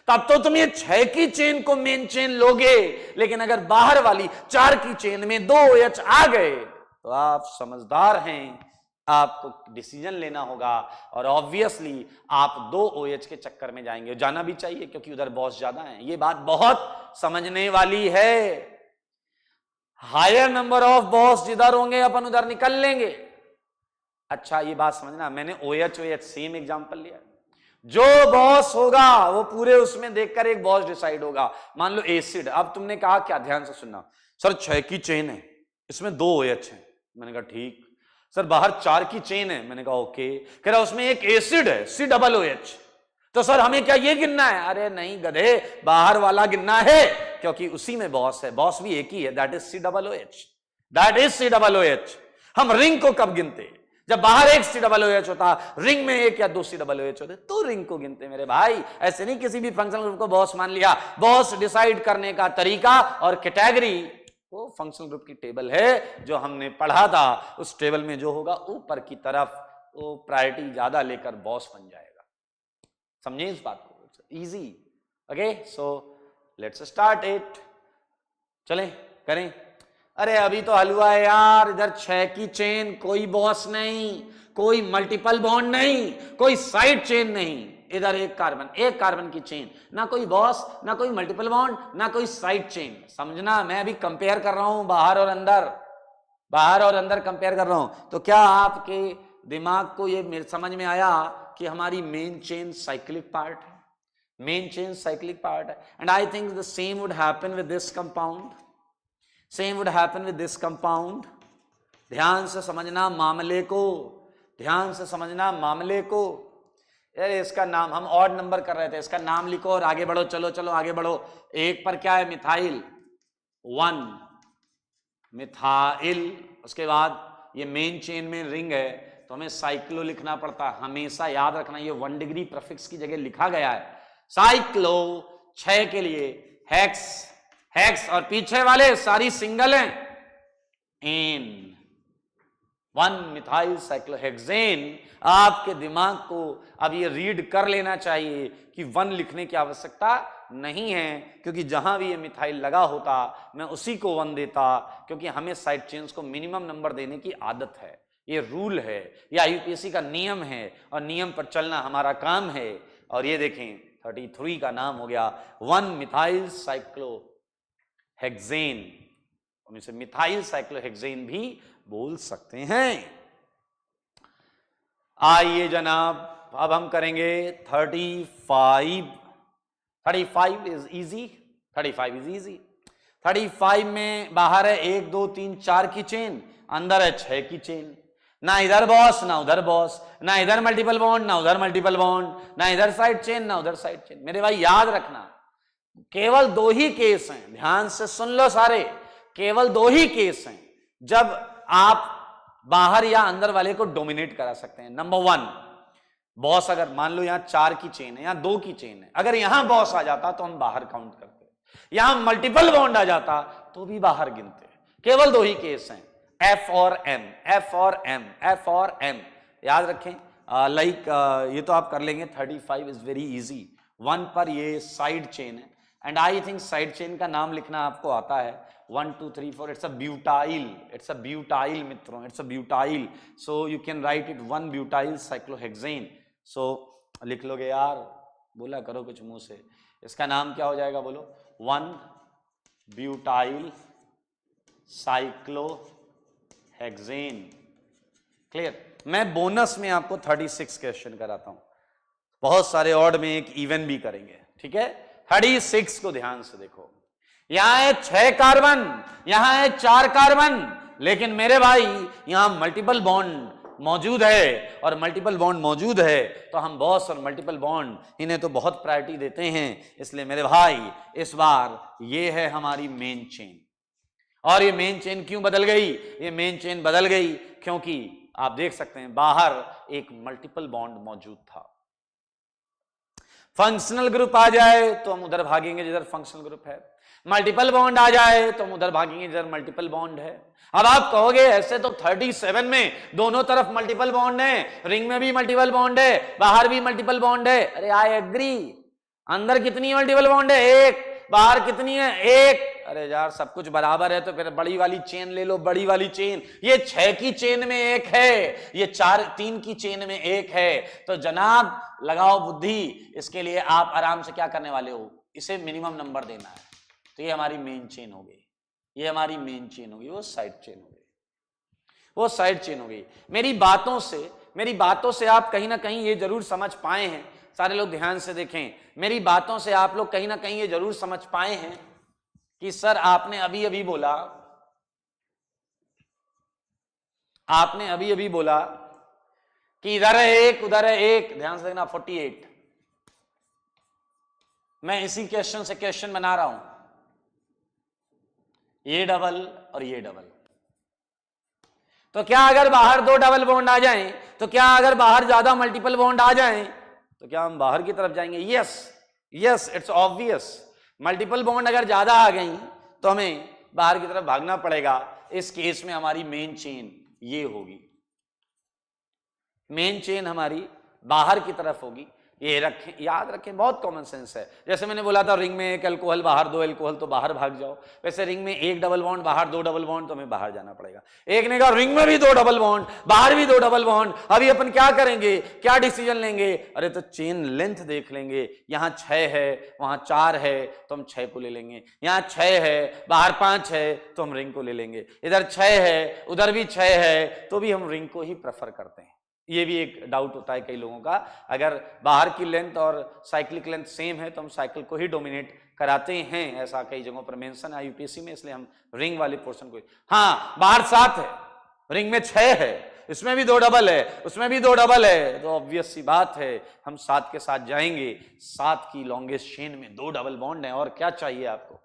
तब तो तुम ये 6 की चेन को मेन चेन लोगे। लेकिन अगर बाहर वाली 4 की चेन में 2 OH आ गए तो आप समझदार हैं, आपको डिसीजन लेना होगा और ऑब्वियसली आप 2 OH के चक्कर में जाएंगे। जाना भी चाहिए क्योंकि उधर बॉस ज्यादा है। ये बात बहुत समझने वाली है। हायर नंबर ऑफ बॉस जिधर होंगे अपन उधर निकल लेंगे। अच्छा ये बात समझना, मैंने OH सेम एग्जांपल लिया। जो बॉस होगा वो पूरे उसमें देखकर एक बॉस डिसाइड होगा। मान लो एसिड, अब तुमने कहा क्या, ध्यान से सुनना, सर 6 की चेन है, इसमें 2 OH है। मैंने कहा ठीक। सर बाहर 4 की चेन है, मैंने कहा ओके। कह रहा उसमें एक एसिड है COOH, तो सर हमें क्या ये गिनना है? अरे नहीं गधे, बाहर वाला गिनना है क्योंकि उसी में बॉस है। बॉस भी एक ही है, that is COOH, that is COOH। हम रिंग को कब गिनते? जब बाहर एक COOH होता, रिंग में एक या 2 COOH होते तो रिंग को गिनते मेरे भाई। ऐसे नहीं किसी भी फंक्शनल ग्रुप को बॉस मान लिया। बॉस डिसाइड करने का तरीका और कैटेगरी वो फंक्शनल ग्रुप की टेबल है जो हमने पढ़ा था। उस टेबल में जो होगा ऊपर की तरफ वो प्रायोरिटी ज्यादा लेकर बॉस बन जाएगा। समझे इस बात को? Easy. Okay, so let's start it. चलें करें। अरे अभी तो हलवा है यार, इधर 6 की चेन, कोई बॉस नहीं, कोई मल्टीपल बॉन्ड नहीं, कोई साइड चेन नहीं। इधर एक कार्बन की चेन, ना कोई बॉस, ना कोई मल्टीपल बॉन्ड, ना कोई साइड चेन। समझना, मैं अभी कंपेयर कर रहा हूं बाहर और अंदर, बाहर और अंदर कंपेयर कर रहा हूं। तो क्या आपके दिमाग को ये समझ में आया कि हमारी मेन चेन साइक्लिक पार्ट है? मेन चेन साइक्लिक पार्ट है। And I think the same would happen with this compound, same would happen with this compound. ध्यान से समझना मामले को, ध्यान से समझना मामले को। यार इसका नाम हम ऑड नंबर कर रहे थे, इसका नाम लिखो और आगे बढ़ो। चलो चलो आगे बढ़ो। एक पर क्या है? Methyl 1 methyl. उसके बाद ये मेन चेन में रिंग है तो हमें साइक्लो लिखना पड़ता है। हमेशा याद रखना ये 1 डिग्री प्रीफिक्स की जगह लिखा गया है। साइक्लो 6 के लिए हेक्स, हेक्स, और पीछे वाले सारी सिंगल हैं, एन 1 मिथाइल साइक्लोहेक्सेन। आपके दिमाग को अब ये रीड कर लेना चाहिए कि 1 लिखने की आवश्यकता नहीं है, क्योंकि जहां भी ये मिथाइल लगा होता मैं उसी को 1 देता, क्योंकि हमें साइड चेन्स को मिनिमम नंबर देने की आदत है। ये रूल है, ये IUPAC का नियम है और नियम पर चलना हमारा काम है। और ये देखें 33 का नाम हो गया 1 मिथाइल साइक्लोहेक्सेन। हम इसे मिथाइल साइक्लोहेक्सेन भी बोल सकते हैं। आइए जनाब, अब हम करेंगे 35। 35 इज इजी, 35 इज इजी। 35 में बाहर है 1 2 3 4 की चेन, अंदर है 6 की चेन। ना इधर बॉस ना उधर बॉस, ना इधर मल्टीपल बॉन्ड ना उधर मल्टीपल बॉन्ड, ना इधर साइड चेन ना उधर साइड चेन। मेरे भाई याद रखना केवल 2 ही केस हैं, ध्यान से सुन लो सारे। केवल 2 ही केस हैं जब आप बाहर या अंदर वाले को डोमिनेट करा सकते हैं। नंबर 1, बॉस अगर मान लो यहां 4 की चेन है, यहां 2 की चेन है, अगर यहां बॉस आ जाता तो हम बाहर काउंट करते, यहां मल्टीपल बॉन्ड आ जाता तो भी बाहर गिनते। केवल 2 ही केस हैं, F और M, F और M, F और M। याद रखें। ये तो आप कर लेंगे। 35 इज वेरी इजी। 1 पर ये साइड चेन है and I think side chain का नाम लिखना आपको आता है। 1 2 3 4, it's a butyl, it's a butyl मित्रों, it's a butyl. So you can write it 1 butyl cyclohexane. So लिख लोगे यार, बोला करो कुछ मुंह से। इसका नाम क्या हो जाएगा बोलो? 1 ब्यूटाइल साइक्लोहेक्सेन। क्लियर? मैं बोनस में आपको 36 क्वेश्चन कराता हूं, बहुत सारे ऑड में एक इवन भी करेंगे, ठीक है। 36 को ध्यान से देखो, यहां है 6 कार्बन, यहां है 4 कार्बन, लेकिन मेरे भाई यहां मल्टीपल बॉन्ड मौजूद है, और मल्टीपल बॉन्ड मौजूद है तो हम बॉस और मल्टीपल बॉन्ड इन्हें तो बहुत प्रायोरिटी देते हैं। इसलिए मेरे भाई इस बार ये है हमारी मेन चेन। और ये मेन चेन क्यों बदल गई? ये मेन चेन बदल गई क्योंकि आप देख सकते हैं बाहर एक मल्टीपल बॉन्ड मौजूद था। फंक्शनल ग्रुप आ जाए तो हम उधर भागेंगे जिधर फंक्शनल ग्रुप है, मल्टीपल बॉन्ड आ जाए तो हम उधर भागेंगे जिधर मल्टीपल बॉन्ड है। अब आप कहोगे ऐसे तो 37 में दोनों तरफ मल्टीपल बॉन्ड है, रिंग में भी मल्टीपल बॉन्ड है, बाहर भी मल्टीपल बॉन्ड है। अरे आई एग्री, अंदर कितनी मल्टीपल बॉन्ड है? एक। बाहर कितनी है? एक। अरे यार सब कुछ बराबर है तो फिर बड़ी वाली चेन ले लो, बड़ी वाली चेन। ये 6 की चेन में एक है, ये 3 की चेन में एक है। तो जनाब लगाओ बुद्धि, इसके लिए आप आराम से क्या करने वाले हो, इसे मिनिमम नंबर देना है। तो ये हमारी मेन चेन हो गई, ये हमारी मेन चेन हो गई, वो साइड चेन हो गई, वो साइड चेन हो गई। मेरी बातों से आप कहीं ना कहीं ये जरूर समझ पाए हैं, सारे लोग ध्यान से देखें, मेरी बातों से आप लोग कहीं ना कहीं ये जरूर समझ पाए हैं कि सर आपने अभी अभी बोला कि इधर है एक उधर है एक। ध्यान से देखना 48, मैं इसी क्वेश्चन से क्वेश्चन बना रहा हूं, ये डबल और ये डबल। तो क्या अगर बाहर 2 डबल बॉन्ड आ जाएं, तो क्या अगर बाहर ज्यादा मल्टीपल बॉन्ड आ जाएं तो क्या हम बाहर की तरफ जाएंगे? Yes, it's obvious. Multiple bond अगर ज्यादा आ गई तो हमें बाहर की तरफ भागना पड़ेगा। इस केस में हमारी मेन चेन ये होगी, मेन चेन हमारी बाहर की तरफ होगी। ये रखें, याद रखें, बहुत कॉमन सेंस है। जैसे मैंने बोला था रिंग में एक अल्कोहल बाहर 2 अल्कोहल तो बाहर भाग जाओ, वैसे रिंग में एक डबल बॉन्ड बाहर 2 डबल बॉन्ड तो हमें बाहर जाना पड़ेगा। एक ने कहा रिंग में भी 2 डबल बॉन्ड बाहर भी 2 डबल बॉन्ड, अभी अपन क्या करेंगे, क्या डिसीजन लेंगे? अरे तो चेन लेंथ देख लेंगे, यहां 6 है वहां 4 है तो हम 6 को ले लेंगे, यहां 6 है बाहर 5 है तो हम रिंग को ले लेंगे, इधर 6 है उधर भी 6 है तो भी हम रिंग को ही प्रेफर करते हैं। ये भी एक डाउट होता है कई लोगों का, अगर बाहर की लेंथ और साइक्लिक लेंथ सेम है तो हम साइकिल को ही डोमिनेट कराते हैं, ऐसा कई जगहों पर मेंशन है यूपीएससी में, इसलिए हम रिंग वाले पोर्शन को। हाँ, बाहर 7 है, रिंग में 6 है, इसमें भी 2 डबल है, उसमें भी 2 डबल है, तो ऑब्वियस सी बात है हम 7 के साथ जाएंगे। 7 की लॉन्गेस्ट चेन में 2 डबल बॉन्ड है, और क्या चाहिए आपको?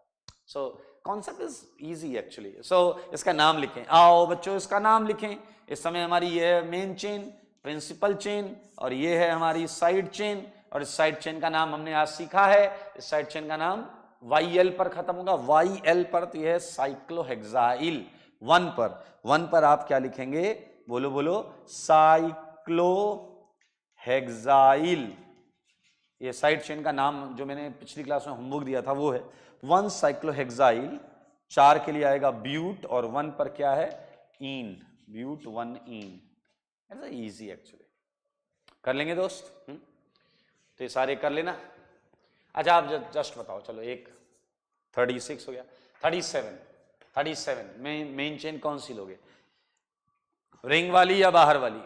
So concept is easy actually. So इसका नाम लिखें, आओ बच्चों इसका नाम लिखें। इस समय हमारी ये मेन चेन, प्रिंसिपल चेन, और ये है हमारी साइड चेन, और इस साइड चेन का नाम हमने आज सीखा है, इस साइड चेन का नाम YL पर खत्म होगा, YL पर, तो यह है साइक्लोहेक्साइल। 1 पर आप क्या लिखेंगे? बोलो बोलो, साइक्लोहेक्साइल। ये साइड चेन का नाम जो मैंने पिछली क्लास में होमवर्क दिया था वो है 1 साइक्लोहेक्साइल। 4 के लिए आएगा ब्यूट, और 1 पर क्या है? ईन, ब्यूट 1 ईन। इजी एक्चुअली, कर लेंगे दोस्त। तो ये सारे कर लेना। अच्छा आप जस्ट बताओ, चलो एक 36 हो गया, 37 में मेन चेन कौन सी लोगे, रिंग वाली या बाहर वाली?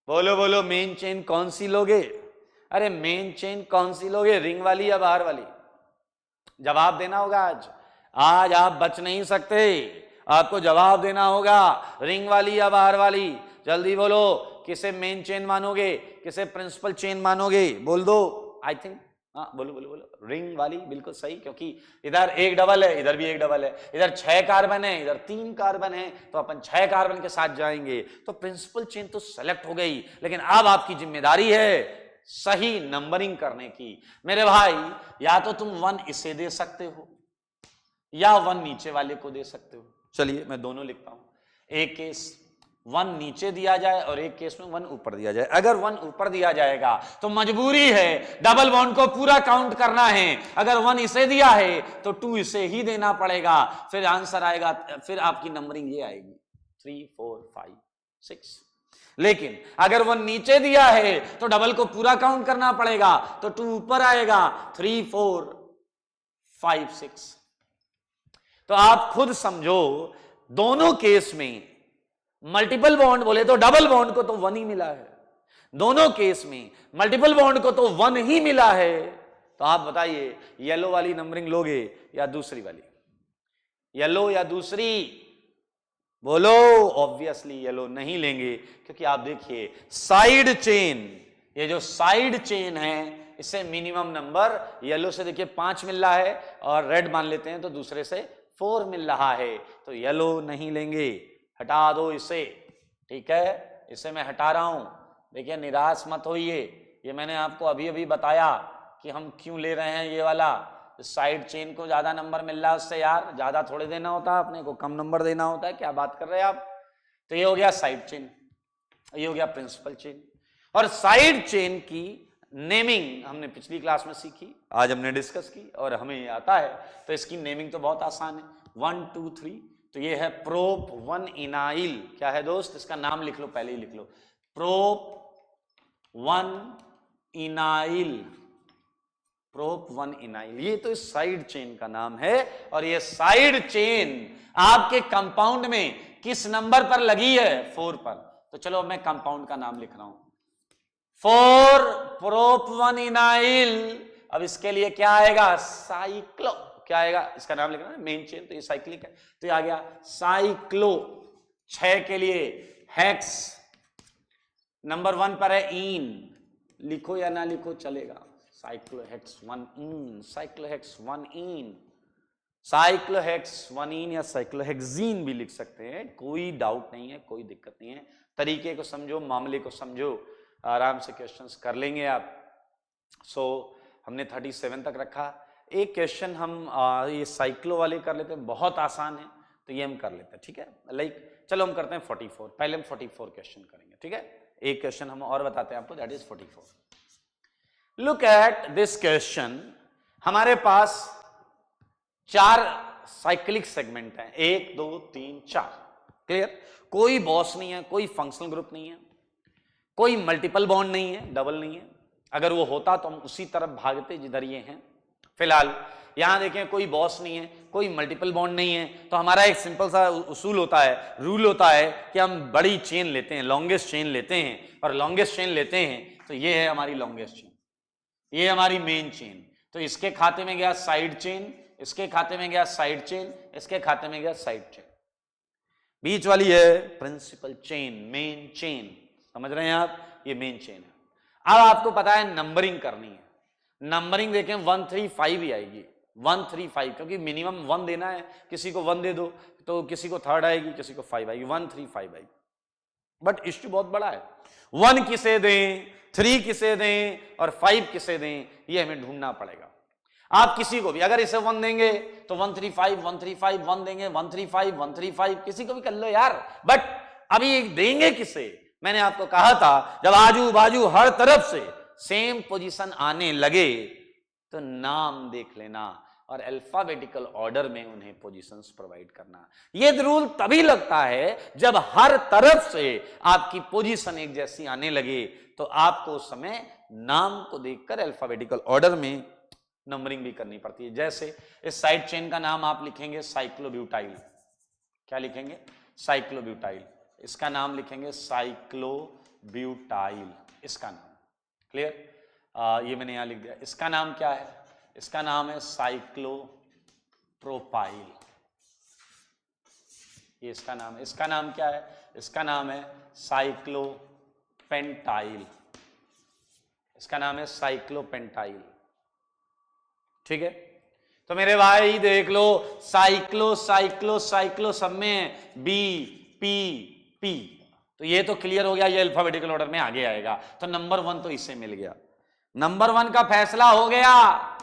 बोलो बोलो, मेन चेन कौन सी लोगे? अरे मेन चेन कौन सी लोगे, रिंग वाली या बाहर वाली? जवाब देना होगा आज आप बच नहीं सकते, आपको जवाब देना होगा, रिंग वाली या बाहर वाली? जल्दी बोलो, किसे मेन चेन मानोगे, किसे प्रिंसिपल चेन मानोगे? बोल दो। आई थिंक हाँ, बोलो बोलो बोलो, रिंग वाली बिल्कुल सही, क्योंकि इधर एक डबल है इधर भी एक डबल है, इधर 6 कार्बन है इधर 3 कार्बन है, तो अपन 6 कार्बन के साथ जाएंगे। तो प्रिंसिपल चेन तो सेलेक्ट हो गई, लेकिन अब आपकी जिम्मेदारी है सही नंबरिंग करने की। मेरे भाई, या तो तुम 1 इसे दे सकते हो या 1 नीचे वाले को दे सकते हो। चलिए मैं दोनों लिखता हूं, एक केस 1 नीचे दिया जाए और एक केस में 1 ऊपर दिया जाए। अगर 1 ऊपर दिया जाएगा तो मजबूरी है डबल बॉन्ड को पूरा काउंट करना है, अगर 1 इसे दिया है तो 2 इसे ही देना पड़ेगा, फिर आंसर आएगा, फिर आपकी नंबरिंग ये आएगी 3 4 5 6। लेकिन अगर 1 नीचे दिया है तो डबल को पूरा काउंट करना पड़ेगा, तो 2 ऊपर आएगा, 3 4 5 6। तो आप खुद समझो, दोनों केस में मल्टीपल बॉन्ड बोले तो डबल बॉन्ड को तो 1 ही मिला है, दोनों केस में मल्टीपल बॉन्ड को तो 1 ही मिला है। तो आप बताइए येलो वाली नंबरिंग लोगे या दूसरी वाली, येलो या दूसरी, बोलो। ऑब्वियसली येलो नहीं लेंगे, क्योंकि आप देखिए साइड चेन, ये जो साइड चेन है इससे मिनिमम नंबर येलो से देखिए 5 मिल रहा है, और रेड मान लेते हैं तो दूसरे से 4 मिल रहा है, तो येलो नहीं लेंगे, हटा दो इसे, ठीक है, इसे मैं हटा रहा हूं। देखिए निराश मत होइए, ये मैंने आपको अभी अभी बताया कि हम क्यों ले रहे हैं ये वाला, साइड चेन को ज्यादा नंबर मिल रहा है उससे, यार ज्यादा थोड़े देना होता है अपने को, कम नंबर देना होता है, क्या बात कर रहे हैं आप। तो ये हो गया साइड चेन, ये हो गया प्रिंसिपल चेन। और साइड चेन की नेमिंग हमने पिछली क्लास में सीखी, आज हमने डिस्कस की और हमें आता है, तो इसकी नेमिंग तो बहुत आसान है, 1 2 3। तो ये है प्रोप 1 इनाइल, क्या है दोस्त, इसका नाम लिख लो, पहले ही लिख लो, प्रोप 1 इनाइल, प्रोप 1 इनाइल, ये तो इस साइड चेन का नाम है। और ये साइड चेन आपके कंपाउंड में किस नंबर पर लगी है, 4 पर। तो चलो मैं कंपाउंड का नाम लिख रहा हूं, 4 प्रोप 1 इनाइल। अब इसके लिए क्या आएगा, साइक्लो, क्या आएगा, इसका नाम लिखना है, मेन चेन तो ये साइक्लिक है, तो ये आ गया साइक्लो। 6 के लिए हेक्स, नंबर 1 पर है इन, लिखो या ना लिखो चलेगा, साइक्लोहेक्स 1 इन, साइक्लोहेक्स 1 इन, साइक्लोहेक्स 1 इन या साइक्लोहेक्सीन भी लिख सकते हैं, कोई डाउट नहीं है, कोई दिक्कत नहीं है। तरीके को समझो, मामले को समझो, आराम से क्वेश्चंस कर लेंगे आप। सो हमने 37 तक रखा। एक क्वेश्चन हम ये साइक्लो वाले कर लेते हैं, बहुत आसान है, तो ये हम कर लेते हैं, ठीक है। लाइक चलो हम करते हैं 44, पहले हम 44 क्वेश्चन करेंगे, ठीक है। एक क्वेश्चन हम और बताते हैं आपको, that is 44। Look at this question, हमारे पास 4 साइक्लिक सेगमेंट हैं, 1 2 3 4, क्लियर। कोई बॉस नहीं है, कोई फंक्शनल ग्रुप नहीं है, कोई मल्टीपल बॉन्ड नहीं है, डबल नहीं है, अगर वो होता तो हम उसी तरफ भागते जिधर ये हैं। फिलहाल यहां देखें कोई बॉस नहीं है, कोई मल्टीपल बॉन्ड नहीं है, तो हमारा एक सिंपल सा उसूल होता है, रूल होता है कि हम बड़ी चेन लेते हैं, लॉन्गेस्ट चेन लेते हैं, और लॉन्गेस्ट चेन लेते हैं तो ये है हमारी लॉन्गेस्ट चेन, ये हमारी मेन चेन। तो इसके खाते में गया साइड चेन, इसके खाते में गया साइड चेन, इसके खाते में गया साइड चेन, बीच वाली है प्रिंसिपल चेन, मेन चेन, समझ रहे हैं आप, ये मेन चेन है। अब आपको पता है नंबरिंग करनी है, नंबरिंग देखें 1 3 5 ही आएगी, 1 3 5, क्योंकि मिनिमम 1 देना है, किसी को 1 दे दो तो किसी को 3rd आएगी, किसी को 5 आएगी, 1 3 5 आएगी। बट इश्यू बहुत बड़ा है, 1 किसे दें, 3 किसे दें और 5 किसे दें, ये हमें ढूंढना पड़ेगा। आप किसी को भी अगर इसे 1 देंगे तो 1 3 5 1 3 5, 1 देंगे 1 3 5 1 3 5, किसी को भी कर लो यार, बट अभी देंगे किसे। मैंने आपको कहा था जब आजू बाजू हर तरफ से सेम पोजीशन आने लगे तो नाम देख लेना और अल्फाबेटिकल ऑर्डर में उन्हें पोजीशंस प्रोवाइड करना। यह रूल तभी लगता है जब हर तरफ से आपकी पोजीशन एक जैसी आने लगे, तो आपको उस समय नाम को देखकर अल्फाबेटिकल ऑर्डर में नंबरिंग भी करनी पड़ती है। जैसे इस साइड चेन का नाम आप लिखेंगे साइक्लोब्यूटाइल, क्या लिखेंगे, साइक्लोब्यूटाइल, इसका नाम लिखेंगे साइक्लोब्यूटाइल, इसका नाम, क्लियर। ये मैंने यहां लिख दिया, इसका नाम क्या है, इसका नाम है साइक्लोप्रोपाइल, ये इसका नाम है, इसका नाम क्या है, इसका नाम है साइक्लोपेंटाइल, इसका नाम है साइक्लोपेंटाइल, ठीक है। तो मेरे भाई देख लो, साइक्लो साइक्लो साइक्लो सब में बी पी पी, तो ये तो क्लियर हो गया, ये अल्फाबेटिकल ऑर्डर में आगे आएगा। तो नंबर 1 तो इससे मिल गया, नंबर 1 का फैसला हो गया।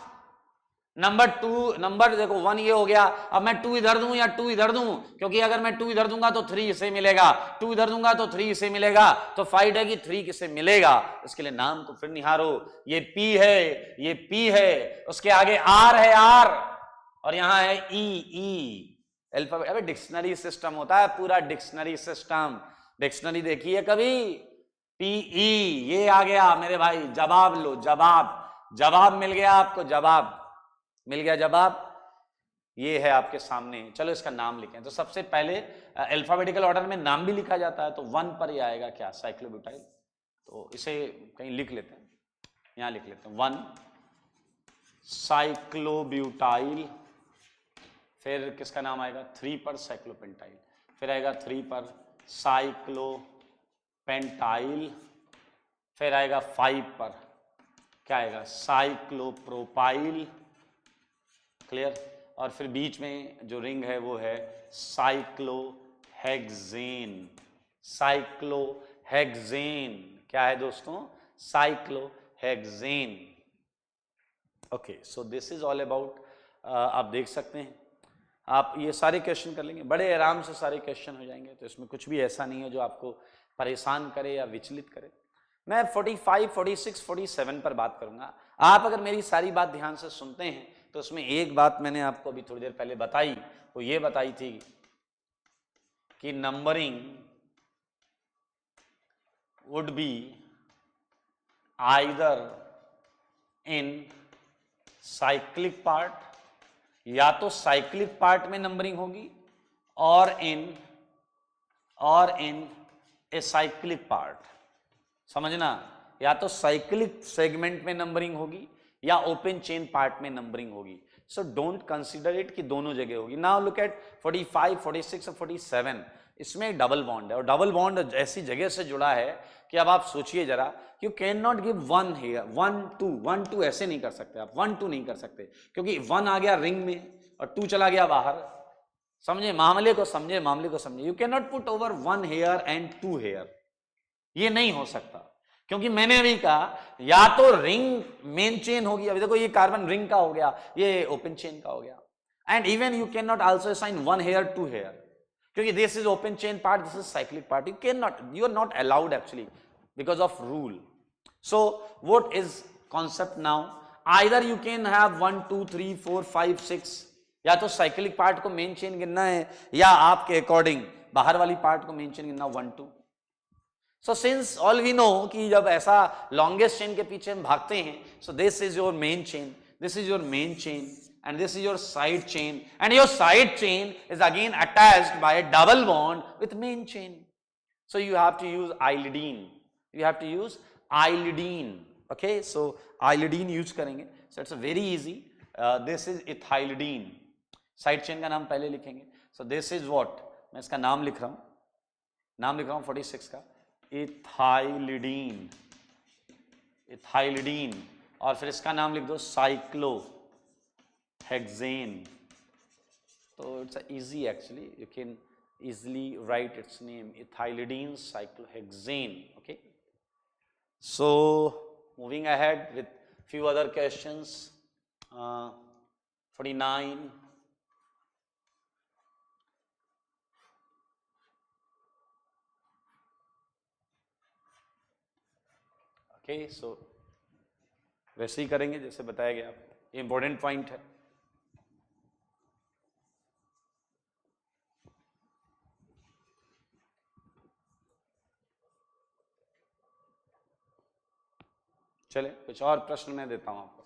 नंबर 2, नंबर देखो 1 ये हो गया, अब मैं 2 इधर दूं या 2 इधर दूं, क्योंकि अगर मैं 2 इधर दूंगा तो 3 इसे मिलेगा, 2 इधर दूंगा तो 3 इसे मिलेगा, तो फाइट है कि 3 किसे मिलेगा। इसके लिए नाम को फिर निहारो, ये P है, ये P है, उसके आगे R है R, और यहां है E अल्फाबेट। अबे डिक्शनरी सिस्टम होता है पूरा, डिक्शनरी सिस्टम, डिक्शनरी देखी है कभी, PE, ये आ गया मेरे भाई, जवाब लो, जवाब, जवाब मिल गया आपको, जवाब मिल गया, जवाब। ये है आपके सामने। चलो इसका नाम लिखें। तो सबसे पहले अल्फाबेटिकल ऑर्डर में नाम भी लिखा जाता है, तो 1 पर ये आएगा क्या, साइक्लोब्यूटाइल। तो इसे कहीं लिख लेते हैं, यहां लिख लेते हैं 1 साइक्लोब्यूटाइल। फिर किसका नाम आएगा 3 पर, साइक्लोपेंटाइल। फिर आएगा 3 पर साइक्लोपेंटाइल। फिर आएगा 5 पर, क्या आएगा, साइक्लोप्रोपाइल। क्लियर। और फिर बीच में जो रिंग है वो है साइक्लोहेक्सेन। साइक्लोहेक्सेन क्या है दोस्तों, cyclohexane. Okay, so this is all about, आप देख सकते हैं, आप ये सारे क्वेश्चन कर लेंगे, बड़े आराम से सारे क्वेश्चन हो जाएंगे। तो इसमें कुछ भी ऐसा नहीं है जो आपको परेशान करे या विचलित करे। मैं 45, 46, 47 पर बात करूंगा। आप अगर मेरी सारी बात ध्यान से सुनते हैं तो उसमें एक बात मैंने आपको अभी थोड़ी देर पहले बताई, वो ये बताई थी कि numbering would be either in cyclic part, या तो साइक्लिक पार्ट में नंबरिंग होगी, और इन ए साइक्लिक पार्ट। समझना, या तो साइक्लिक सेगमेंट में नंबरिंग होगी या ओपन चेन पार्ट में नंबरिंग होगी। सो डोंट कंसीडर इट कि दोनों जगह होगी। नाउ लुक एट 45, 46 और 47, इसमें डबल बॉन्ड है, और डबल बॉन्ड ऐसी जगह से जुड़ा है कि अब आप सोचिए जरा, you can not give 1 here 1 2 1 2 ऐसे नहीं कर सकते आप, 1 2 नहीं कर सकते, क्योंकि 1 आ गया रिंग में और 2 चला गया बाहर। समझे मामले को, समझे मामले को समझे। You can not put over 1 here and 2 here, ये नहीं हो सकता। क्योंकि मैंने अभी कहा या तो रिंग मेन चेन होगी, अभी देखो ये कार्बन रिंग का हो गया, ये ओपन चेन का हो गया, and even you can not also assign 1 here 2 here, क्योंकि this is open chain part, this is cyclic part, you can not, you are not allowed actually because of rule. So what is concept now, either you can have 1 2 3 4 5 6, या तो साइक्लिक पार्ट को मेन चेन गिनना है, या आपके अकॉर्डिंग बाहर वाली पार्ट को मेन चेन गिनना 1 2। So since all we know कि जब ऐसा लॉन्गेस्ट चेन के पीछे हम भागते हैं, सो this is your main chain, this is your main chain, and this is your side chain, and your side chain is again attached by a double bond with main chain. So you have to use iodine, you have to use iodine. Okay, so iodine use करेंगे, so it's a very easy. This is ethylidene. Side chain का नाम पहले लिखेंगे. So this is what, मैं इसका नाम लिख रहा हूँ, 46 का ethylidene, ethylidene, और फिर इसका नाम लिख दो cyclohexane. So it's easy actually, you can easily write its name, ethylidene cyclohexane. Okay, so moving ahead with few other questions. 49, okay, so वैसे ही करेंगे जैसे बताया गया, ये इंपॉर्टेंट पॉइंट है। चले कुछ और प्रश्न मैं देता हूं आपको।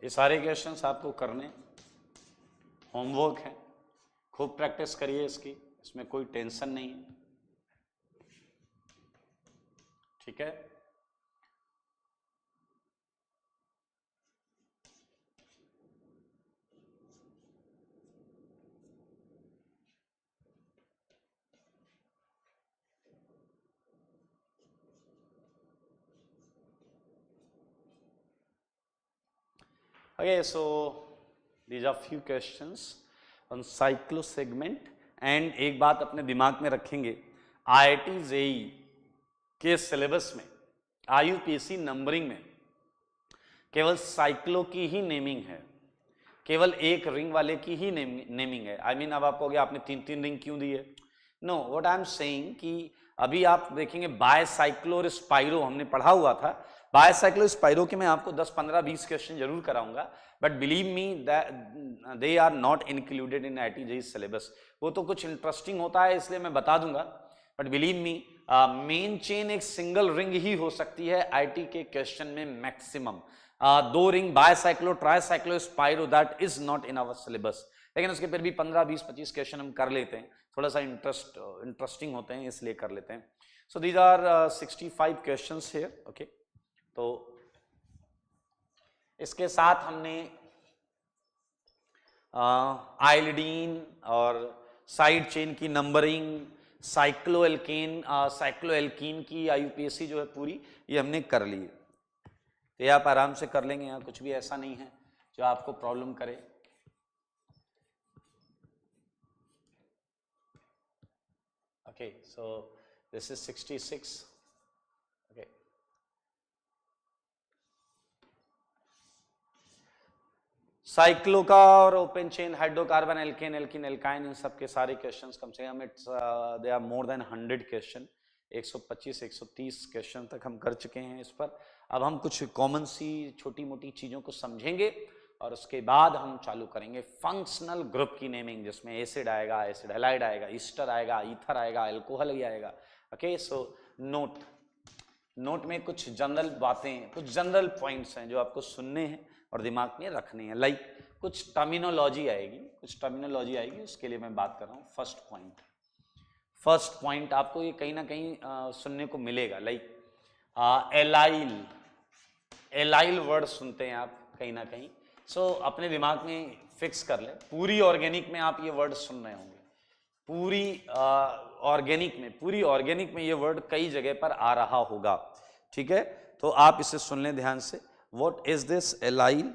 ये सारे क्वेश्चंस आपको करने, होमवर्क है, खूब प्रैक्टिस करिए इसकी, इसमें कोई टेंशन नहीं है, ठीक है। Okay, so these are few questions on cyclo segment and एक बात अपने दिमाग में रखेंगे, IIT JEE के सिलेबस में, IUPAC नंबरिंग में केवल साइक्लो की ही नेमिंग है, केवल एक रिंग वाले की ही नेमिंग है। आई मीन अब आप कहोगे आपने 3-3 रिंग क्यों दी है? No, what I am saying कि अभी आप देखेंगे बायसाइक्लो और स्पाइरो हमने पढ़ा हुआ था, बायसाइक्लो स्पाइरो के मैं आपको 10, 15, 20 क्वेश्चन जरूर कराऊंगा, but believe me they are not included in IIT JEE syllabus. वो तो कुछ इंटरेस्टिंग होता है इसलिए मैं बता दूंगा, but believe me main chain एक सिंगल रिंग ही हो सकती है IIT के क्वेश्चन में maximum. 2 ring bicyclo, tricyclo, spiro, that is not in our syllabus, लेकिन उसके फिर भी 15, 20, 25 क्वेश्चन हम कर लेते हैं, थोड़ा सा इंटरेस्टिंग होते हैं इसलिए कर लेते हैं। So these are 65 questions here, okay. तो इसके साथ हमने आइलिडीन और साइड चेन की नंबरिंग, साइक्लोएल्कीन की IUPAC जो है पूरी, ये हमने कर ली। तो ये आप आराम से कर लेंगे, यहाँ कुछ भी ऐसा नहीं है जो आपको प्रॉब्लम करे। Okay, so this is 66। Okay, cyclo का और open chain hydrocarbon, alkane, alkene, alkyne, इन सब के सारे क्वेश्चंस कम से कम it's they are more than 100 question, 125 130 question तक हम कर चुके हैं इस पर। अब हम कुछ कॉमन सी छोटी मोटी चीज़ों को समझेंगे और उसके बाद हम चालू करेंगे फंक्शनल ग्रुप की नेमिंग, जिसमें एसिड आएगा, एसिड हैलाइड आएगा, ईस्टर आएगा, ईथर आएगा, अल्कोहल ही आएगा। ओके, सो नोट में कुछ जनरल बातें, कुछ जनरल पॉइंट्स हैं जो आपको सुनने हैं और दिमाग में रखने हैं। लाइक कुछ टर्मिनोलॉजी आएगी, उसके लिए मैं बात कर रहा हूँ। फर्स्ट पॉइंट आपको ये कहीं ना कहीं सुनने को मिलेगा, लाइक एलाइल वर्ड सुनते हैं आप कहीं ना कहीं। सो अपने दिमाग में फिक्स कर ले, पूरी ऑर्गेनिक में आप ये वर्ड सुन रहे होंगे, पूरी ऑर्गेनिक में ये वर्ड कई जगह पर आ रहा होगा, ठीक है। तो आप इसे सुन लें ध्यान से। What is this allyl?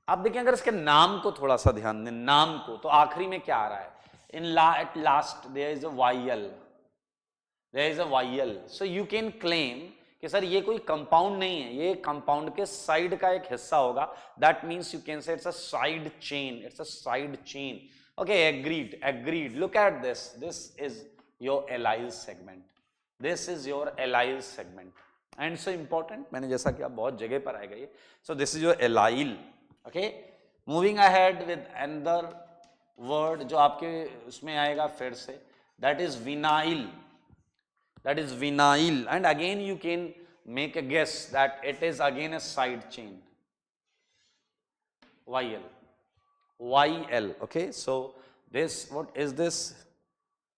आप देखें, अगर इसके नाम को थोड़ा सा ध्यान दें, नाम को, तो आखिरी में क्या आ रहा है? At last there is a vial, so you can claim कि सर ये कोई कंपाउंड नहीं है, ये कंपाउंड के साइड का एक हिस्सा होगा। That means you can say it's a side chain, okay, agreed. Look at this is your allyl segment, and so important, मैंने जैसा कि आप बहुत जगह पर आएगा ये। so this is your allyl, okay। moving ahead with another word जो आपके उसमें आएगा फिर से, that is vinyl, and again you can make a guess that it is again a side chain, YL, okay। so this, what is this?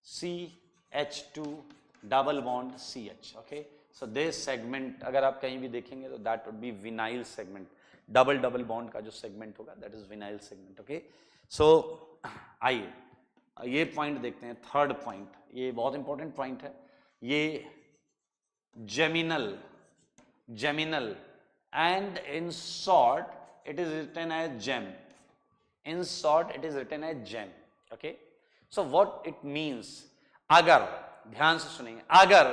CH2 double bond CH, okay। so this segment अगर आप कहीं भी देखेंगे तो that would be vinyl segment, double bond का जो सेगमेंट होगा that is vinyl segment, okay। so आइए ये पॉइंट देखते हैं, थर्ड पॉइंट, ये बहुत इंपॉर्टेंट पॉइंट है। ये geminal, and in short it is written as gem, okay। so what it means? अगर, ध्यान से सुनेंगे, अगर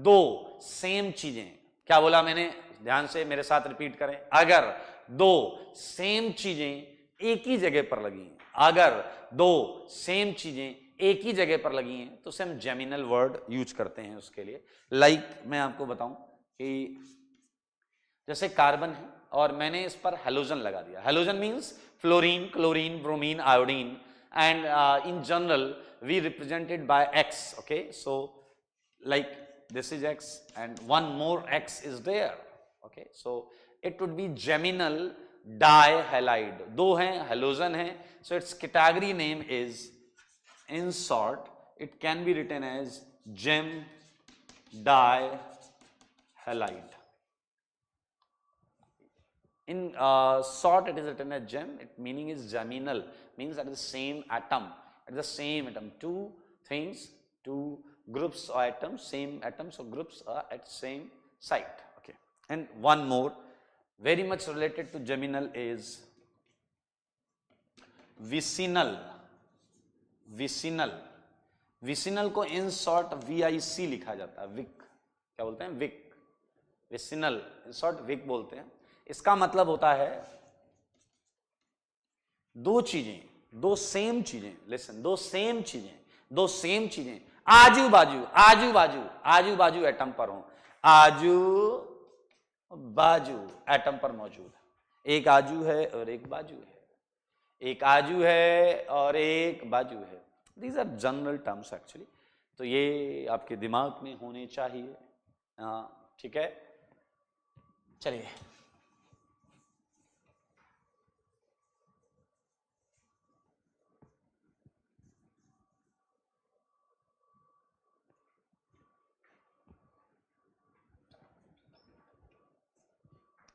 दो सेम चीजें, क्या बोला मैंने, ध्यान से मेरे साथ रिपीट करें, अगर दो सेम चीजें एक ही जगह पर लगी हैं, अगर दो सेम चीजें एक ही जगह पर लगी हैं तो उसे हम जेमिनल वर्ड यूज करते हैं उसके लिए। लाइक मैं आपको बताऊं कि जैसे कार्बन है और मैंने इस पर हेलोजन लगा दिया, halogen means fluorine, chlorine, bromine, iodine, and in general we represented by X, okay। so like this is X and one more X is there, okay। so it would be geminal डाइहैलाइड, दो हैं, हेलोजन है, so it's category name is, in short it can be written as gem dihalide. In short it is written as gem, its meaning is geminal, means that the same atom, two things, two groups or atoms, same atoms or groups are at same site. Okay, and one more very much related to geminal is vicinal. Vicinal को इन शॉर्ट VIC लिखा जाता है, विक, क्या बोलते हैं, vic, vicinal, in short vic बोलते हैं। इसका मतलब होता है दो चीजें, दो सेम चीजें, लिसन, दो सेम चीजें आजू बाजू एटम पर हो, आजू बाजू एटम पर मौजूद है। एक आजू है और एक बाजू है, एक आजू है और एक बाजू है। These are general terms actually, तो ये आपके दिमाग में होने चाहिए। हाँ, ठीक है,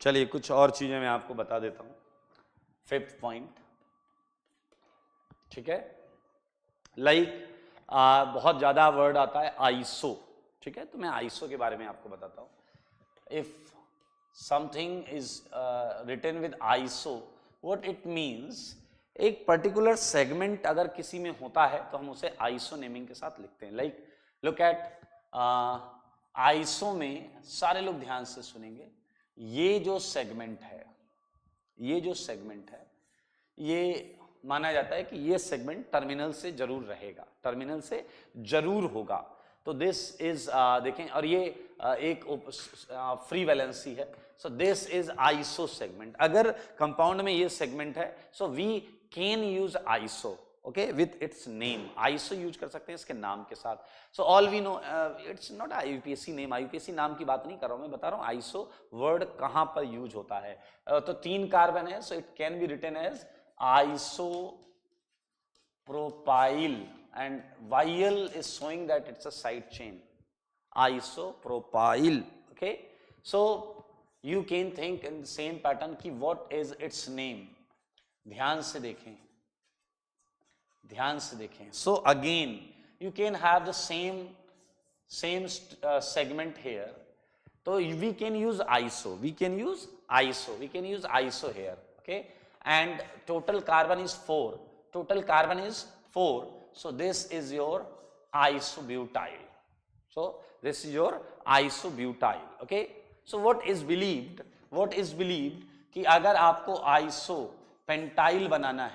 चलिए कुछ और चीजें मैं आपको बता देता हूं। 5th पॉइंट, ठीक है, बहुत ज्यादा वर्ड आता है आइसो, ठीक है, तो मैं आइसो के बारे में आपको बताता हूं। If something is written with iso, what it means, एक पर्टिकुलर सेगमेंट अगर किसी में होता है तो हम उसे आइसो नेमिंग के साथ लिखते हैं। लाइक लुक एट आइसो में, सारे लोग ध्यान से सुनेंगे, ये जो सेगमेंट है, ये माना जाता है कि ये सेगमेंट टर्मिनल से जरूर रहेगा, टर्मिनल से जरूर होगा। तो दिस इज देखें, और ये एक फ्री वैलेंसी है, so this is iso segment. अगर कंपाउंड में ये सेगमेंट है, so we can use iso, okay, with its name. Iso यूज कर सकते हैं इसके नाम के साथ। So all we know, it's not IUPAC name, IUPAC नाम की बात नहीं कर रहा हूं मैं, बता रहा हूं आइसो वर्ड कहां पर यूज होता है। तो 3 कार्बन है, so it can be written as isopropyl, and YL is showing that it's a side chain, isopropyl, okay. So you can think in the same pattern कि what is its name, ध्यान से देखें। So again you can have the same segment here, so we can use iso, here, okay. And total carbon is 4, so this is your isobutyl, okay. So what is believed कि अगर आपको आइसोपेंटाइल बनाना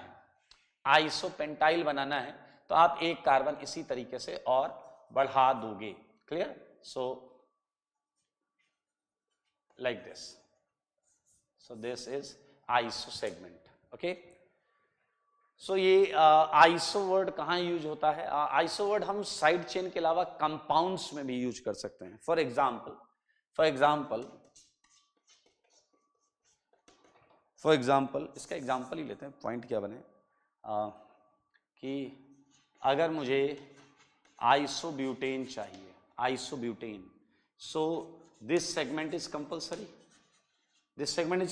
है तो आप एक कार्बन इसी तरीके से और बढ़ा दोगे, clear. So like this, so this is iso segment, okay. So ये आइसो वर्ड कहां यूज होता है? आइसो वर्ड हम साइड चेन के अलावा कंपाउंड्स में भी यूज कर सकते हैं। फॉर एग्जाम्पल इसका एग्जाम्पल ही लेते हैं, पॉइंट क्या बने कि अगर मुझे आइसोब्यूटेन चाहिए, so this segment is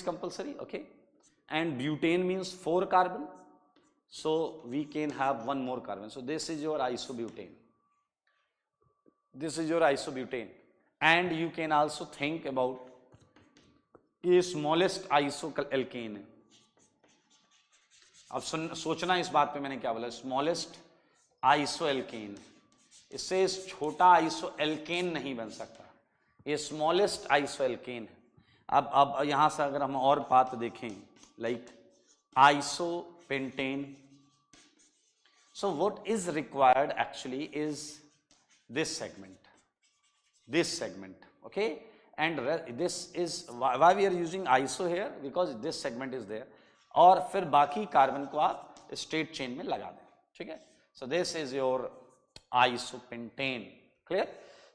compulsory, okay, and butane means 4 carbon, so we can have one more carbon, so this is your isobutane, and you can also think about ये स्मॉलेस्ट आइसो एल्केन है। अब सोचना इस बात पे मैंने क्या बोला, स्मॉलेस्ट आइसो एल्केन, इससे छोटा आइसो एल्केन नहीं बन सकता, ये स्मॉलेस्ट आइसो एल्केन है। अब यहां से अगर हम और बात देखें, like isopentane, so what is required actually is this segment, okay, and this is why we are using iso here, because this segment is there, और फिर बाकी कार्बन को आप स्ट्रेट चेन में लगा दें, ठीक है। So this is your isopentane, clear.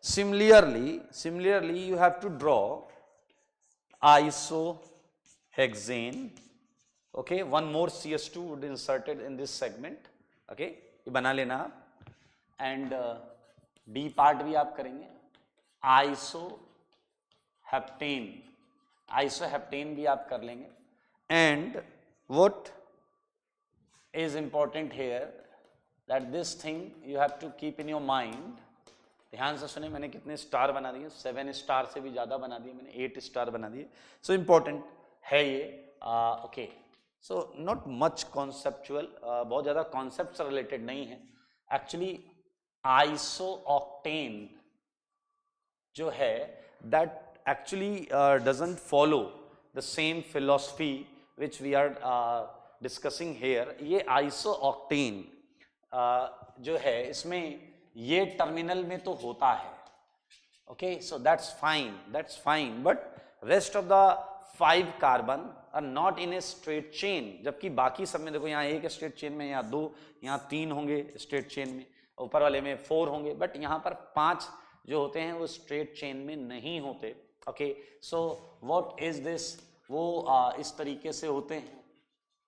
Similarly you have to draw isohexane, okay, one more CS2 would inserted in this segment, okay, ये बना लेना आप। एंड डी पार्ट भी आप करेंगे, आइसोहेप्टेन भी आप कर लेंगे। And what is important here that this thing you have to keep in your mind. ध्यान से सुने, मैंने कितने स्टार बना दिए, 7 स्टार से भी ज़्यादा बना दिए मैंने, 8 स्टार बना दिए। सो इम्पॉर्टेंट है ये, okay. So not much conceptual, बहुत ज़्यादा कॉन्सेप्ट से रिलेटेड नहीं है एक्चुअली। आइसोऑक्टेन जो है that actually doesn't follow the same philosophy which we are discussing here. ये आइसोऑक्टेन जो है इसमें ये टर्मिनल में तो होता है, okay, so that's fine, but rest of the 5 carbon are not in a straight chain. जबकि बाकी सब में देखो, यहाँ एक स्ट्रेट चेन में, यहाँ 2, यहाँ 3 होंगे स्ट्रेट चेन में, ऊपर वाले में 4 होंगे, बट यहाँ पर 5 जो होते हैं वो स्ट्रेट चेन में नहीं होते, okay. So what is this, वो इस तरीके से होते हैं,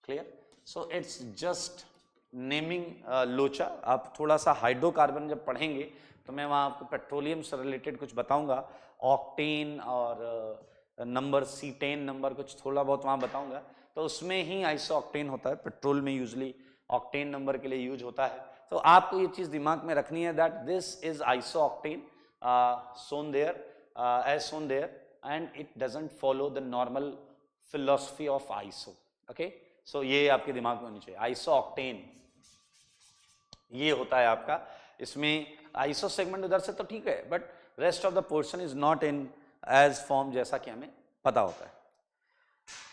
clear. So it's just naming लोचा। आप थोड़ा सा हाइड्रोकार्बन जब पढ़ेंगे तो मैं वहाँ आपको पेट्रोलियम से रिलेटेड कुछ बताऊंगा, ऑक्टेन और नंबर C10 नंबर कुछ थोड़ा बहुत वहाँ बताऊंगा, तो उसमें ही आइसोऑक्टेन होता है। पेट्रोल में यूजली ऑक्टेन नंबर के लिए यूज होता है। तो आपको ये चीज़ दिमाग में रखनी है that this is isooctane shown there, as shown there, and it doesn't follow the normal philosophy of iso, okay। so ये आपके दिमाग में होनी चाहिए। आइसोऑक्टेन ये होता है आपका, इसमें आइसो सेगमेंट उधर से तो ठीक है, but rest of the portion is not in as form, जैसा कि हमें पता होता है।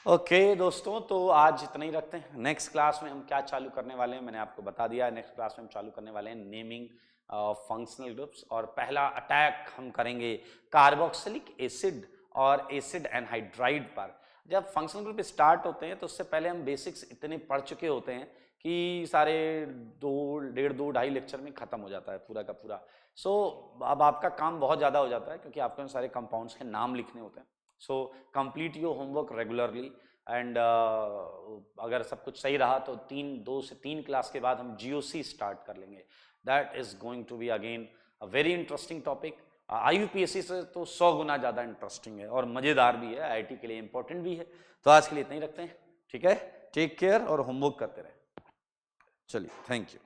ओके दोस्तों, तो आज इतना ही रखते हैं। नेक्स्ट क्लास में हम क्या चालू करने वाले हैं मैंने आपको बता दिया है। नेक्स्ट क्लास में हम चालू करने वाले हैं नेमिंग फंक्शनल ग्रुप्स, और पहला अटैक हम करेंगे कार्बोक्सिलिक एसिड और एसिड एनहाइड्राइड पर। जब फंक्शनल ग्रुप स्टार्ट होते हैं तो उससे पहले हम बेसिक्स इतने पढ़ चुके होते हैं कि सारे 2.5 लेक्चर में खत्म हो जाता है पूरा का पूरा। सो अब आपका काम बहुत ज़्यादा हो जाता है क्योंकि आपको सारे कंपाउंड्स के नाम लिखने होते हैं। So complete your homework regularly, and अगर सब कुछ सही रहा तो 2 से 3 क्लास के बाद हम GOC स्टार्ट कर लेंगे। That is going to be again a very interesting topic. IUPAC से तो 100 गुना ज़्यादा इंटरेस्टिंग है और मज़ेदार भी है, IIT के लिए इंपॉर्टेंट भी है। तो आज के लिए इतना ही रखते हैं, ठीक है। टेक केयर और होमवर्क करते रहे। चलिए, थैंक यू।